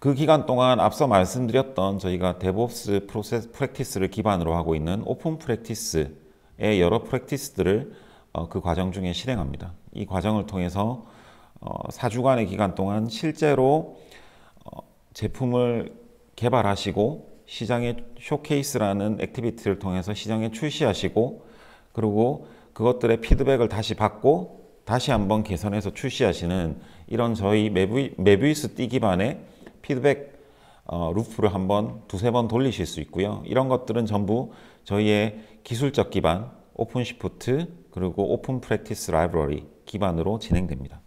그 기간 동안 앞서 말씀드렸던 저희가 데브옵스 프로세스 프랙티스를 기반으로 하고 있는 오픈 프랙티스의 여러 프랙티스들을 그 과정 중에 실행합니다. 이 과정을 통해서 4주간의 기간 동안 실제로 제품을 개발하시고 시장에 쇼케이스라는 액티비티를 통해서 시장에 출시하시고, 그리고 그것들의 피드백을 다시 받고 다시 한번 개선해서 출시하시는 이런 저희 메비우스 띠 기반의 피드백 루프를 한번 두세 번 돌리실 수 있고요. 이런 것들은 전부 저희의 기술적 기반 오픈시프트 그리고 오픈 프랙티스 라이브러리 기반으로 진행됩니다.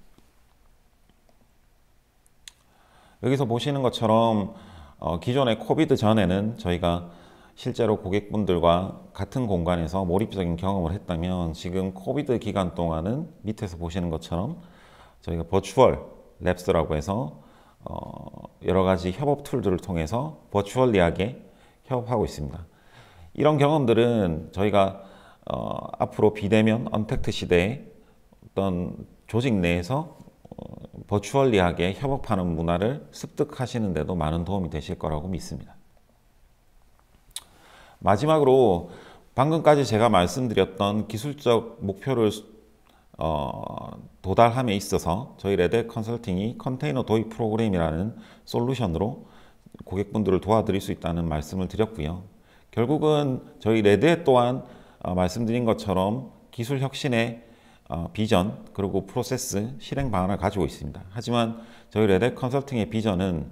여기서 보시는 것처럼 기존의 코비드 전에는 저희가 실제로 고객분들과 같은 공간에서 몰입적인 경험을 했다면 지금 코비드 기간 동안은 밑에서 보시는 것처럼 저희가 버추얼 랩스라고 해서 여러 가지 협업 툴들을 통해서 버추얼리하게 협업하고 있습니다. 이런 경험들은 저희가 앞으로 비대면 언택트 시대에 어떤 조직 내에서 버추얼리하게 협업하는 문화를 습득하시는 데도 많은 도움이 되실 거라고 믿습니다. 마지막으로 방금까지 제가 말씀드렸던 기술적 목표를 도달함에 있어서 저희 레드 컨설팅이 컨테이너 도입 프로그램이라는 솔루션으로 고객분들을 도와드릴 수 있다는 말씀을 드렸고요. 결국은 저희 레드 또한 말씀드린 것처럼 기술 혁신의 비전 그리고 프로세스 실행 방안을 가지고 있습니다. 하지만 저희 레드 컨설팅의 비전은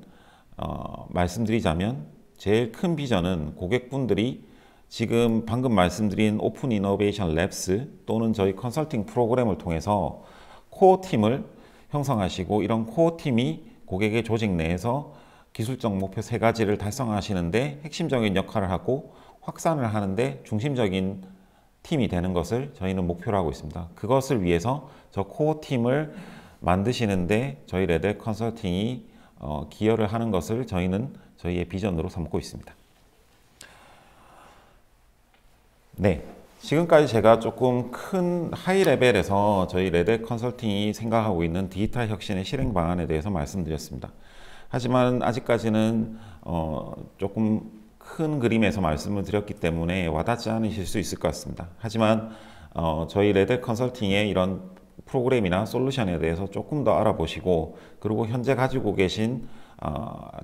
말씀드리자면 제일 큰 비전은 고객분들이 지금 방금 말씀드린 오픈 이노베이션 랩스 또는 저희 컨설팅 프로그램을 통해서 코어 팀을 형성하시고 이런 코어 팀이 고객의 조직 내에서 기술적 목표 3가지를 달성하시는데 핵심적인 역할을 하고 확산을 하는데 중심적인 팀이 되는 것을 저희는 목표로 하고 있습니다. 그것을 위해서 저 코어 팀을 만드시는데 저희 레드 컨설팅이 기여를 하는 것을 저희는 저희의 비전으로 삼고 있습니다. 네, 지금까지 제가 조금 큰 하이 레벨에서 저희 레드 컨설팅이 생각하고 있는 디지털 혁신의 실행 방안에 대해서 말씀드렸습니다. 하지만 아직까지는 조금 큰 그림에서 말씀을 드렸기 때문에 와닿지 않으실 수 있을 것 같습니다. 하지만 저희 레드 컨설팅의 이런 프로그램이나 솔루션에 대해서 조금 더 알아보시고 그리고 현재 가지고 계신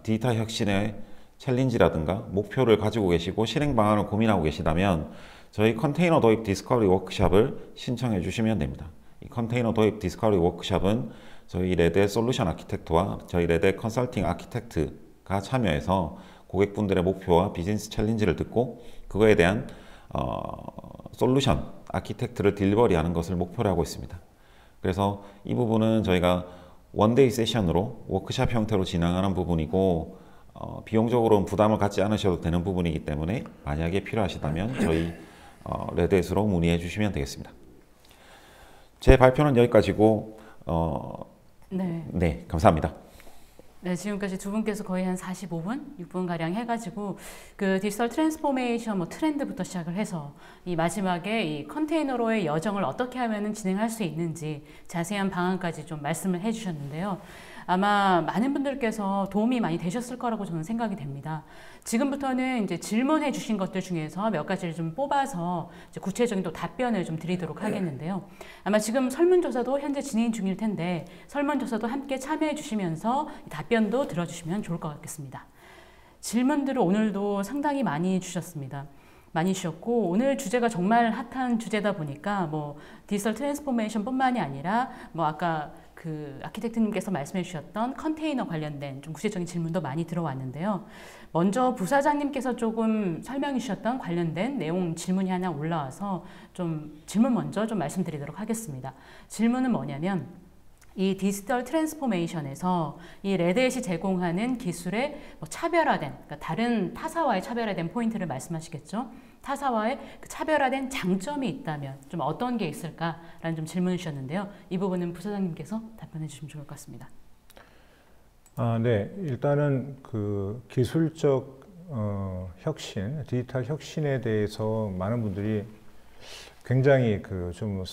디지털 혁신의 챌린지라든가 목표를 가지고 계시고 실행 방안을 고민하고 계시다면 저희 컨테이너 도입 디스커버리 워크숍을 신청해 주시면 됩니다. 이 컨테이너 도입 디스커버리 워크숍은 저희 레드 솔루션 아키텍트와 저희 레드 컨설팅 아키텍트가 참여해서 고객분들의 목표와 비즈니스 챌린지를 듣고 그거에 대한 솔루션 아키텍트를 딜리버리하는 것을 목표로 하고 있습니다. 그래서 이 부분은 저희가 원데이 세션으로 워크숍 형태로 진행하는 부분이고 비용적으로는 부담을 갖지 않으셔도 되는 부분이기 때문에 만약에 필요하시다면 저희 레드햇으로 문의해 주시면 되겠습니다. 제 발표는 여기까지고 네, 감사합니다. 네, 지금까지 두 분께서 거의 한 45분, 6분가량 해가지고 그 디지털 트랜스포메이션 트렌드부터 시작을 해서 이 마지막에 이 컨테이너로의 여정을 어떻게 하면 진행할 수 있는지 자세한 방안까지 좀 말씀을 해주셨는데요. 아마 많은 분들께서 도움이 많이 되셨을 거라고 저는 생각이 됩니다. 지금부터는 이제 질문해 주신 것들 중에서 몇 가지를 좀 뽑아서 이제 구체적인 또 답변을 좀 드리도록 하겠는데요. 아마 지금 설문조사도 현재 진행 중일 텐데 설문조사도 함께 참여해 주시면서 답변도 들어주시면 좋을 것 같겠습니다. 질문들을 오늘도 상당히 많이 주셨습니다. 많이 주셨고 오늘 주제가 정말 핫한 주제다 보니까 디지털 트랜스포메이션 뿐만이 아니라 아까 그 아키텍트님께서 말씀해 주셨던 컨테이너 관련된 좀 구체적인 질문도 많이 들어왔는데요. 먼저 부사장님께서 조금 설명해 주셨던 관련된 내용 질문이 하나 올라와서 좀 질문 먼저 좀 말씀드리도록 하겠습니다. 질문은 뭐냐면 이 디지털 트랜스포메이션에서 이 레드햇이 제공하는 기술의 차별화된, 그러니까 다른 타사와의 차별화된 포인트를 말씀하시겠죠. 타사와의 그 차별화된 장점이 있다면 좀 어떤 게 있을까라는 좀 질문을 주셨는데요. 이 부분은 부사장님께서 답변해 주시면 좋을 것 같습니다. 네, 일단은 그 기술적 혁신, 디지털 혁신에 대해서 많은 분들이 굉장히 그 좀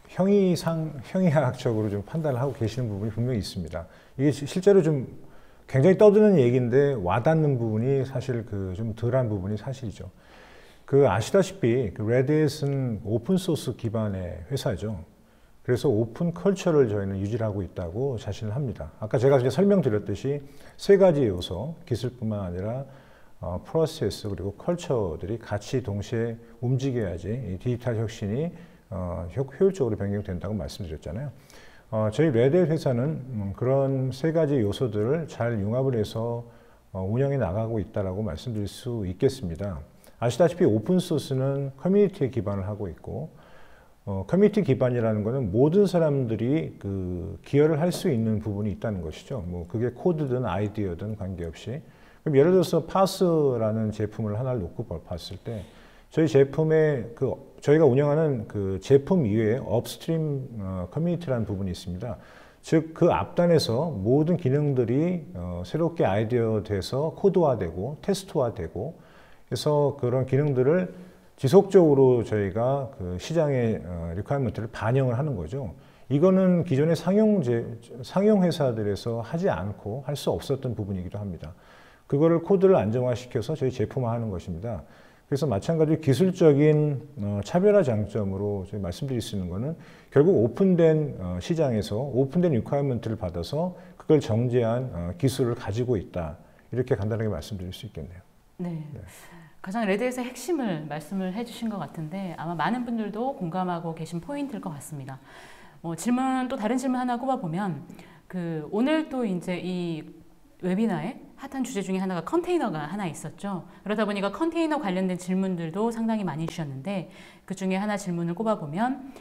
형이학적으로 좀 판단을 하고 계시는 부분이 분명히 있습니다. 이게 실제로 좀 굉장히 떠드는 얘기인데 와닿는 부분이 사실 그 좀 덜한 부분이 사실이죠. 그 아시다시피 그 레드햇은 오픈 소스 기반의 회사죠. 그래서 오픈 컬처를 저희는 유지하고 있다고 자신을 합니다. 아까 제가 이제 설명드렸듯이 3가지 요소, 기술뿐만 아니라 프로세스 그리고 컬처들이 같이 동시에 움직여야지 이 디지털 혁신이 효율적으로 변경된다고 말씀드렸잖아요. 저희 레드햇 회사는 그런 3가지 요소들을 잘 융합을 해서 운영해 나가고 있다고 말씀드릴 수 있겠습니다. 아시다시피 오픈소스는 커뮤니티에 기반을 하고 있고 커뮤니티 기반이라는 것은 모든 사람들이 그 기여를 할 수 있는 부분이 있다는 것이죠. 그게 코드든 아이디어든 관계없이 그럼 예를 들어서 파스라는 제품을 하나를 놓고 봤을 때 저희 제품에 저희가 운영하는 그 제품 이외에 업스트림 커뮤니티라는 부분이 있습니다. 즉 그 앞단에서 모든 기능들이 새롭게 아이디어돼서 코드화되고 테스트화되고 그래서 그런 기능들을 지속적으로 저희가 그 시장의 리퀘어먼트를 반영을 하는 거죠. 이거는 기존의 상용 회사들에서 하지 않고 할 수 없었던 부분이기도 합니다. 그거를 코드를 안정화시켜서 저희 제품화하는 것입니다. 그래서 마찬가지로 기술적인 차별화 장점으로 저희 말씀드릴 수 있는 거는 결국 오픈된 시장에서 오픈된 리퀘어먼트를 받아서 그걸 정제한 기술을 가지고 있다. 이렇게 간단하게 말씀드릴 수 있겠네요. 네. 네. 가장 레드햇의 핵심을 말씀을 해주신 것 같은데 아마 많은 분들도 공감하고 계신 포인트일 것 같습니다. 또 다른 질문 하나 꼽아보면 오늘 또 이제 이 웨비나에 핫한 주제 중에 하나가 컨테이너가 하나 있었죠. 그러다 보니까 컨테이너 관련된 질문들도 상당히 많이 주셨는데 그 중에 하나 질문을 꼽아보면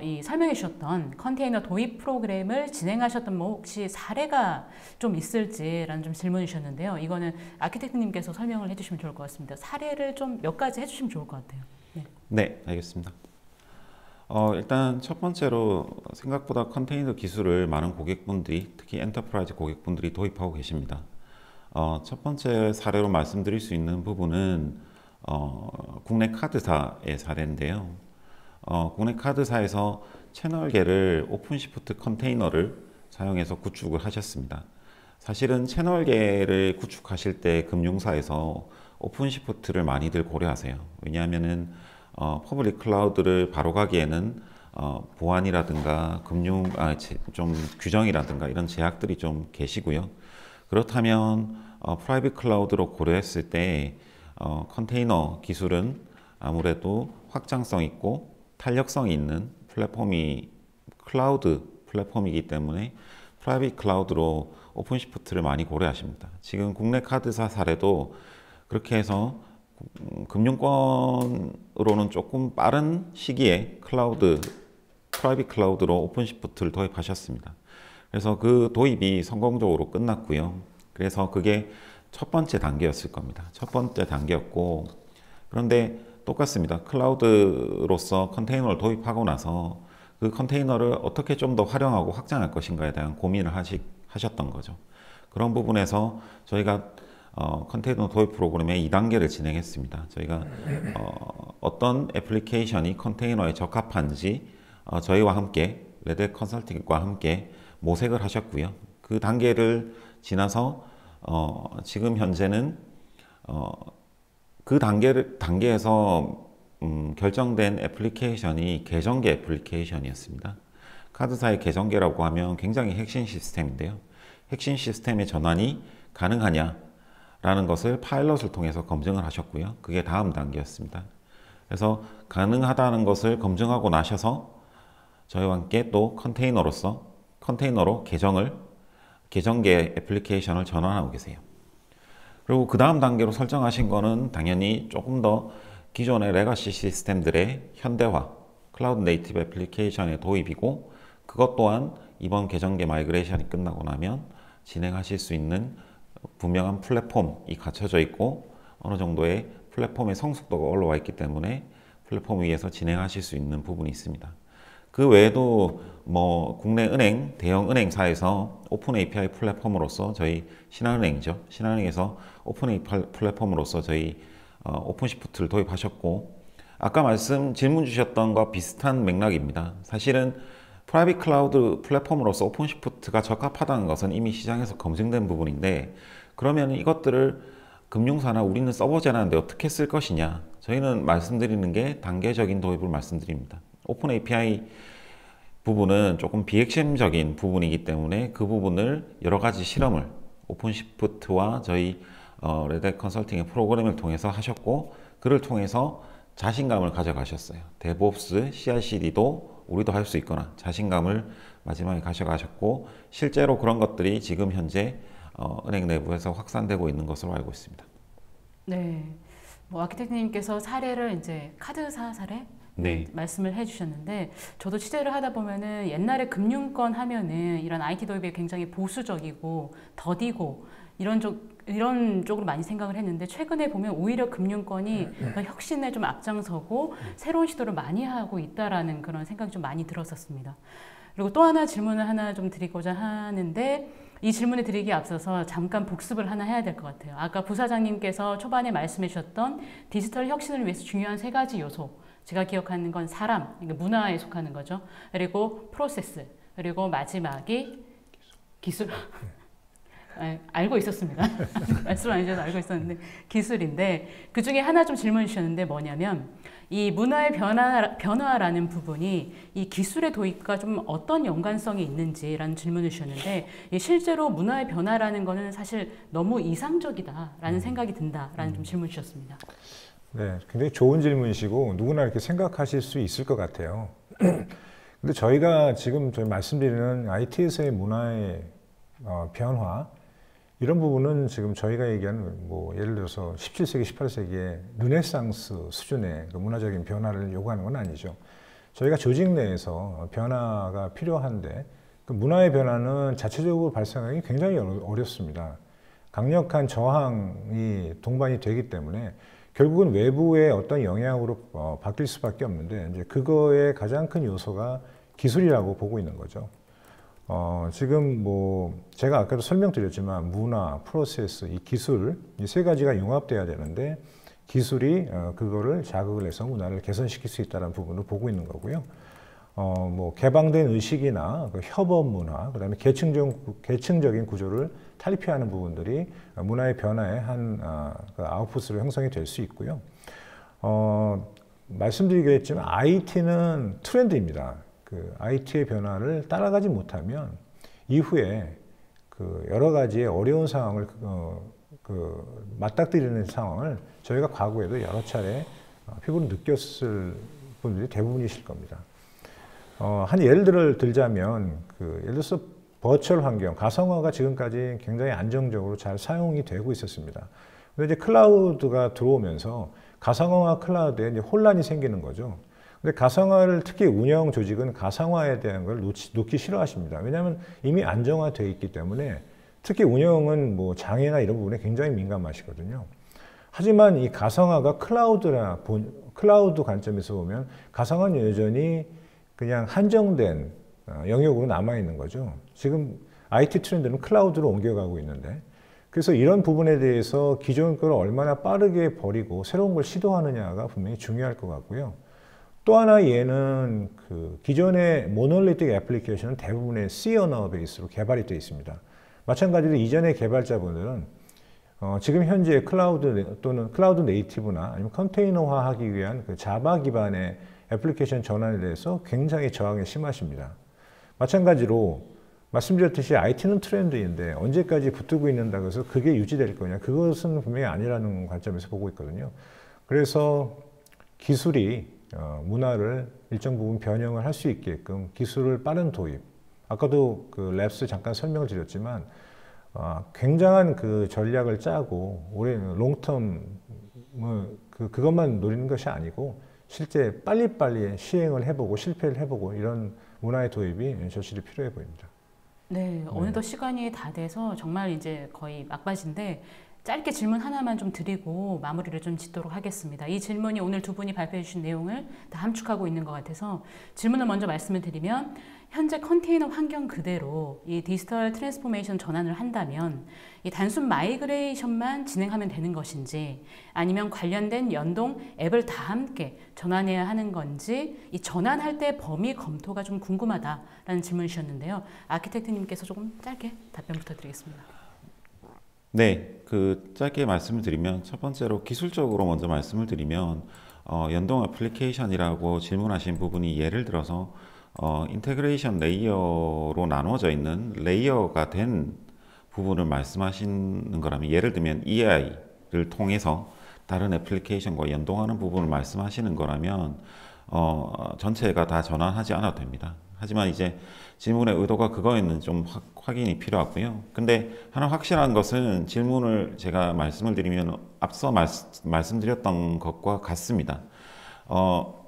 이 설명해 주셨던 컨테이너 도입 프로그램을 진행하셨던 혹시 사례가 좀 있을지라는 좀 질문을 주셨는데요. 이거는 아키텍트님께서 설명을 해주시면 좋을 것 같습니다. 사례를 좀 몇 가지 해주시면 좋을 것 같아요. 네, 네, 알겠습니다. 일단 첫 번째로 생각보다 컨테이너 기술을 많은 고객분들이 특히 엔터프라이즈 고객분들이 도입하고 계십니다. 첫 번째 사례로 말씀드릴 수 있는 부분은 국내 카드사의 사례인데요. 국내 카드사에서 채널계를 오픈시프트 컨테이너를 사용해서 구축을 하셨습니다. 사실은 채널계를 구축하실 때 금융사에서 오픈시프트를 많이들 고려하세요. 왜냐하면은 퍼블릭 클라우드를 바로 가기에는 보안이라든가 좀 규정이라든가 이런 제약들이 좀 계시고요. 그렇다면 프라이빗 클라우드로 고려했을 때 컨테이너 기술은 아무래도 확장성 있고 탄력성이 있는 클라우드 플랫폼이기 때문에 프라이빗 클라우드로 오픈시프트를 많이 고려하십니다. 지금 국내 카드사 사례도 그렇게 해서 금융권으로는 조금 빠른 시기에 프라이빗 클라우드로 오픈시프트를 도입하셨습니다. 그래서 그 도입이 성공적으로 끝났고요. 그래서 그게 첫 번째 단계였을 겁니다. 첫 번째 단계였고, 그런데 똑같습니다. 클라우드로서 컨테이너를 도입하고 나서 그 컨테이너를 어떻게 좀 더 활용하고 확장할 것인가에 대한 고민을 하셨던 거죠. 그런 부분에서 저희가 컨테이너 도입 프로그램의 2단계를 진행했습니다. 저희가 어떤 애플리케이션이 컨테이너에 적합한지 저희와 함께 레드햇 컨설팅과 함께 모색을 하셨고요. 그 단계를 지나서 지금 현재는 그 단계에서 결정된 애플리케이션이 계정계 애플리케이션이었습니다. 카드사의 계정계라고 하면 굉장히 핵심 시스템인데요. 핵심 시스템의 전환이 가능하냐라는 것을 파일럿을 통해서 검증을 하셨고요. 그게 다음 단계였습니다. 그래서 가능하다는 것을 검증하고 나셔서 저희와 함께 또 컨테이너로 계정계 애플리케이션을 전환하고 계세요. 그리고 그 다음 단계로 설정하신 거는 당연히 조금 더 기존의 레가시 시스템들의 현대화, 클라우드 네이티브 애플리케이션의 도입이고, 그것 또한 이번 계정계 마이그레이션이 끝나고 나면 진행하실 수 있는 분명한 플랫폼이 갖춰져 있고 어느 정도의 플랫폼의 성숙도가 올라와 있기 때문에 플랫폼 위에서 진행하실 수 있는 부분이 있습니다. 그 외에도 국내 은행, 대형 은행사에서 오픈 API 플랫폼으로서 저희 신한은행이죠. 신한은행에서 오픈 API 플랫폼으로서 저희 오픈시프트를 도입하셨고, 아까 질문 주셨던 것과 비슷한 맥락입니다. 사실은 프라이빗 클라우드 플랫폼으로서 오픈시프트가 적합하다는 것은 이미 시장에서 검증된 부분인데, 그러면 이것들을 금융사나 우리는 써보지 않았는데 어떻게 쓸 것이냐, 저희는 말씀드리는 게 단계적인 도입을 말씀드립니다. 오픈 API 부분은 조금 비핵심적인 부분이기 때문에 그 부분을 여러 가지 실험을 오픈시프트와 저희 레드햇 컨설팅의 프로그램을 통해서 하셨고, 그를 통해서 자신감을 가져가셨어요. 데브옵스, CI/CD도 우리도 할 수 있거나 자신감을 마지막에 가져가셨고, 실제로 그런 것들이 지금 현재 은행 내부에서 확산되고 있는 것으로 알고 있습니다. 네, 아키텍트님께서 사례를 이제 카드사 사례 네. 말씀을 해주셨는데 저도 취재를 하다 보면은 옛날에 금융권 하면은 이런 IT 도입에 굉장히 보수적이고 더디고 이런 쪽으로 많이 생각을 했는데 최근에 보면 오히려 금융권이 더 혁신에 좀 앞장서고 새로운 시도를 많이 하고 있다라는 그런 생각이 좀 많이 들었었습니다. 그리고 또 하나 질문을 하나 좀 드리고자 하는데 이 질문을 드리기에 앞서서 잠깐 복습을 하나 해야 될 것 같아요. 아까 부사장님께서 초반에 말씀해 주셨던 디지털 혁신을 위해서 중요한 3가지 요소. 제가 기억하는 건 사람, 그러니까 문화에 속하는 거죠. 그리고 프로세스, 그리고 마지막이 기술. 알고 있었습니다. 말씀 안 해주셔서 알고 있었는데 기술인데 그 중에 하나 좀 질문 주셨는데 뭐냐면 이 문화의 변화라는 부분이 이 기술의 도입과 좀 어떤 연관성이 있는지라는 질문을 주셨는데 실제로 문화의 변화라는 거는 사실 너무 이상적이다라는 생각이 든다라는 좀 질문 주셨습니다. 네, 굉장히 좋은 질문이시고 누구나 이렇게 생각하실 수 있을 것 같아요. 근데 저희가 지금 말씀드리는 IT에서의 문화의 변화 이런 부분은 지금 저희가 얘기하는 뭐 예를 들어서 17세기, 18세기의 르네상스 수준의 그 문화적인 변화를 요구하는 건 아니죠. 저희가 조직 내에서 변화가 필요한데 그 문화의 변화는 자체적으로 발생하기 굉장히 어렵습니다. 강력한 저항이 동반이 되기 때문에 결국은 외부의 어떤 영향으로 바뀔 수밖에 없는데 이제 그거의 가장 큰 요소가 기술이라고 보고 있는 거죠. 지금 뭐 제가 아까도 설명드렸지만 문화, 프로세스, 이 기술 이 3가지가 융합돼야 되는데 기술이 그거를 자극을 해서 문화를 개선시킬 수 있다는 부분을 보고 있는 거고요. 뭐 개방된 의식이나 그 협업 문화, 그다음에 계층적인 구조를 탈피하는 부분들이 문화의 변화의 한 그 아웃풋으로 형성이 될 수 있고요. 말씀드리겠지만 IT는 트렌드입니다. 그 IT의 변화를 따라가지 못하면 이후에 그 여러 가지의 어려운 상황을 맞닥뜨리는 상황을 저희가 과거에도 여러 차례 피부로 느꼈을 분들이 대부분이실 겁니다. 한 예를 들자면 예를 들어서 버추얼 환경, 가상화가 지금까지 굉장히 안정적으로 잘 사용이 되고 있었습니다. 근데 이제 클라우드가 들어오면서 가상화와 클라우드에 이제 혼란이 생기는 거죠. 근데 가상화를 특히 운영 조직은 가상화에 대한 걸 놓기 싫어하십니다. 왜냐하면 이미 안정화되어 있기 때문에 특히 운영은 뭐 장애나 이런 부분에 굉장히 민감하시거든요. 하지만 이 가상화가 클라우드 관점에서 보면 가상화는 여전히 그냥 한정된 영역으로 남아있는 거죠. 지금 IT 트렌드는 클라우드로 옮겨가고 있는데 그래서 이런 부분에 대해서 기존 걸 얼마나 빠르게 버리고 새로운 걸 시도하느냐가 분명히 중요할 것 같고요. 또 하나 얘는 기존의 모놀리틱 애플리케이션은 대부분의 C 언어 베이스로 개발이 되어 있습니다. 마찬가지로 이전의 개발자분들은 지금 현재 클라우드 또는 클라우드 네이티브나 아니면 컨테이너화하기 위한 그 자바 기반의 애플리케이션 전환에 대해서 굉장히 저항이 심하십니다. 마찬가지로 말씀드렸듯이 IT는 트렌드인데 언제까지 붙들고 있는다고 해서 그게 유지될 거냐? 그것은 분명히 아니라는 관점에서 보고 있거든요. 그래서 기술이 문화를 일정 부분 변형을 할 수 있게끔 기술을 빠른 도입. 아까도 그 랩스 잠깐 설명을 드렸지만 굉장한 그 전략을 짜고 올해 롱텀 그것만 노리는 것이 아니고 실제 빨리빨리 시행을 해보고 실패를 해보고 이런 문화의 도입이 절실히 필요해 보입니다. 네, 어느덧 시간이 다 돼서 정말 이제 거의 막바지인데 짧게 질문 하나만 좀 드리고 마무리를 좀 짓도록 하겠습니다. 이 질문이 오늘 두 분이 발표해 주신 내용을 다 함축하고 있는 것 같아서 질문을 먼저 말씀을 드리면 현재 컨테이너 환경 그대로 이 디지털 트랜스포메이션 전환을 한다면 이 단순 마이그레이션만 진행하면 되는 것인지 아니면 관련된 연동 앱을 다 함께 전환해야 하는 건지 이 전환할 때 범위 검토가 좀 궁금하다라는 질문을 주셨는데요. 아키텍트님께서 조금 짧게 답변 부탁드리겠습니다. 네, 짧게 말씀을 드리면 첫 번째로 기술적으로 먼저 말씀을 드리면 연동 애플리케이션이라고 질문하신 부분이 예를 들어서 인테그레이션 레이어로 나누어져 있는 레이어가 된 부분을 말씀하시는 거라면 예를 들면 EI를 통해서 다른 애플리케이션과 연동하는 부분을 말씀하시는 거라면 전체가 다 전환하지 않아도 됩니다. 하지만 이제 질문의 의도가 그거에는 좀 확인이 필요하고요. 근데 하나 확실한 것은 질문을 제가 말씀을 드리면 앞서 말씀드렸던 것과 같습니다.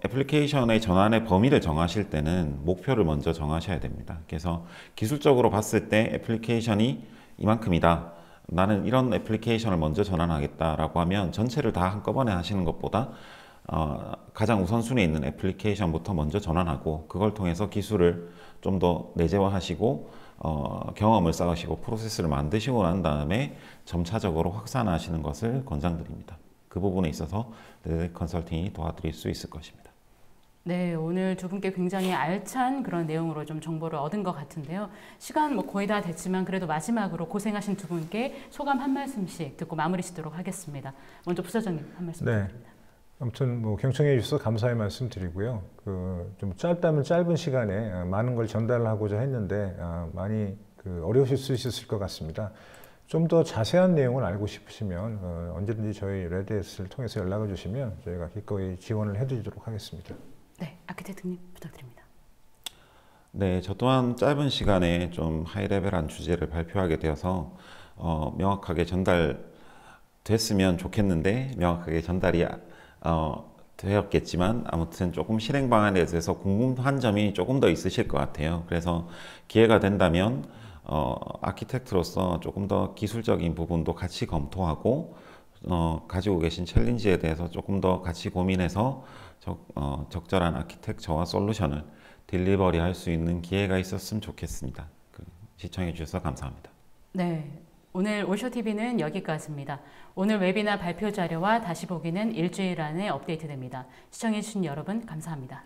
애플리케이션의 전환의 범위를 정하실 때는 목표를 먼저 정하셔야 됩니다. 그래서 기술적으로 봤을 때 애플리케이션이 이만큼이다. 나는 이런 애플리케이션을 먼저 전환하겠다라고 하면 전체를 다 한꺼번에 하시는 것보다 가장 우선순위에 있는 애플리케이션부터 먼저 전환하고 그걸 통해서 기술을 좀 더 내재화하시고 경험을 쌓으시고 프로세스를 만드시고 난 다음에 점차적으로 확산하시는 것을 권장드립니다. 그 부분에 있어서 레드 컨설팅이 도와드릴 수 있을 것입니다. 네, 오늘 두 분께 굉장히 알찬 그런 내용으로 좀 정보를 얻은 것 같은데요. 시간 뭐 거의 다 됐지만 그래도 마지막으로 고생하신 두 분께 소감 한 말씀씩 듣고 마무리 짓도록 하겠습니다. 먼저 부사장님 한 말씀 부탁드립니다. 아무튼 뭐 경청해 주셔서 감사의 말씀 드리고요. 좀 짧다면 짧은 시간에 많은 걸 전달하고자 했는데 많이 어려우실 수 있을 것 같습니다. 좀 더 자세한 내용을 알고 싶으시면 언제든지 저희 레드햇을 통해서 연락을 주시면 저희가 기꺼이 지원을 해드리도록 하겠습니다. 네, 아키텍트님 부탁드립니다. 네, 저 또한 짧은 시간에 좀 하이레벨한 주제를 발표하게 되어서 명확하게 전달됐으면 좋겠는데 명확하게 전달이 되었겠지만 아무튼 조금 실행 방안에 대해서 궁금한 점이 조금 더 있으실 것 같아요. 그래서 기회가 된다면 아키텍트로서 조금 더 기술적인 부분도 같이 검토하고 가지고 계신 챌린지에 대해서 조금 더 같이 고민해서 적절한 아키텍처와 솔루션을 딜리버리 할 수 있는 기회가 있었으면 좋겠습니다. 시청해 주셔서 감사합니다. 네, 오늘 오쇼TV는 여기까지입니다. 오늘 웨비나 발표 자료와 다시 보기는 일주일 안에 업데이트됩니다. 시청해 주신 여러분 감사합니다.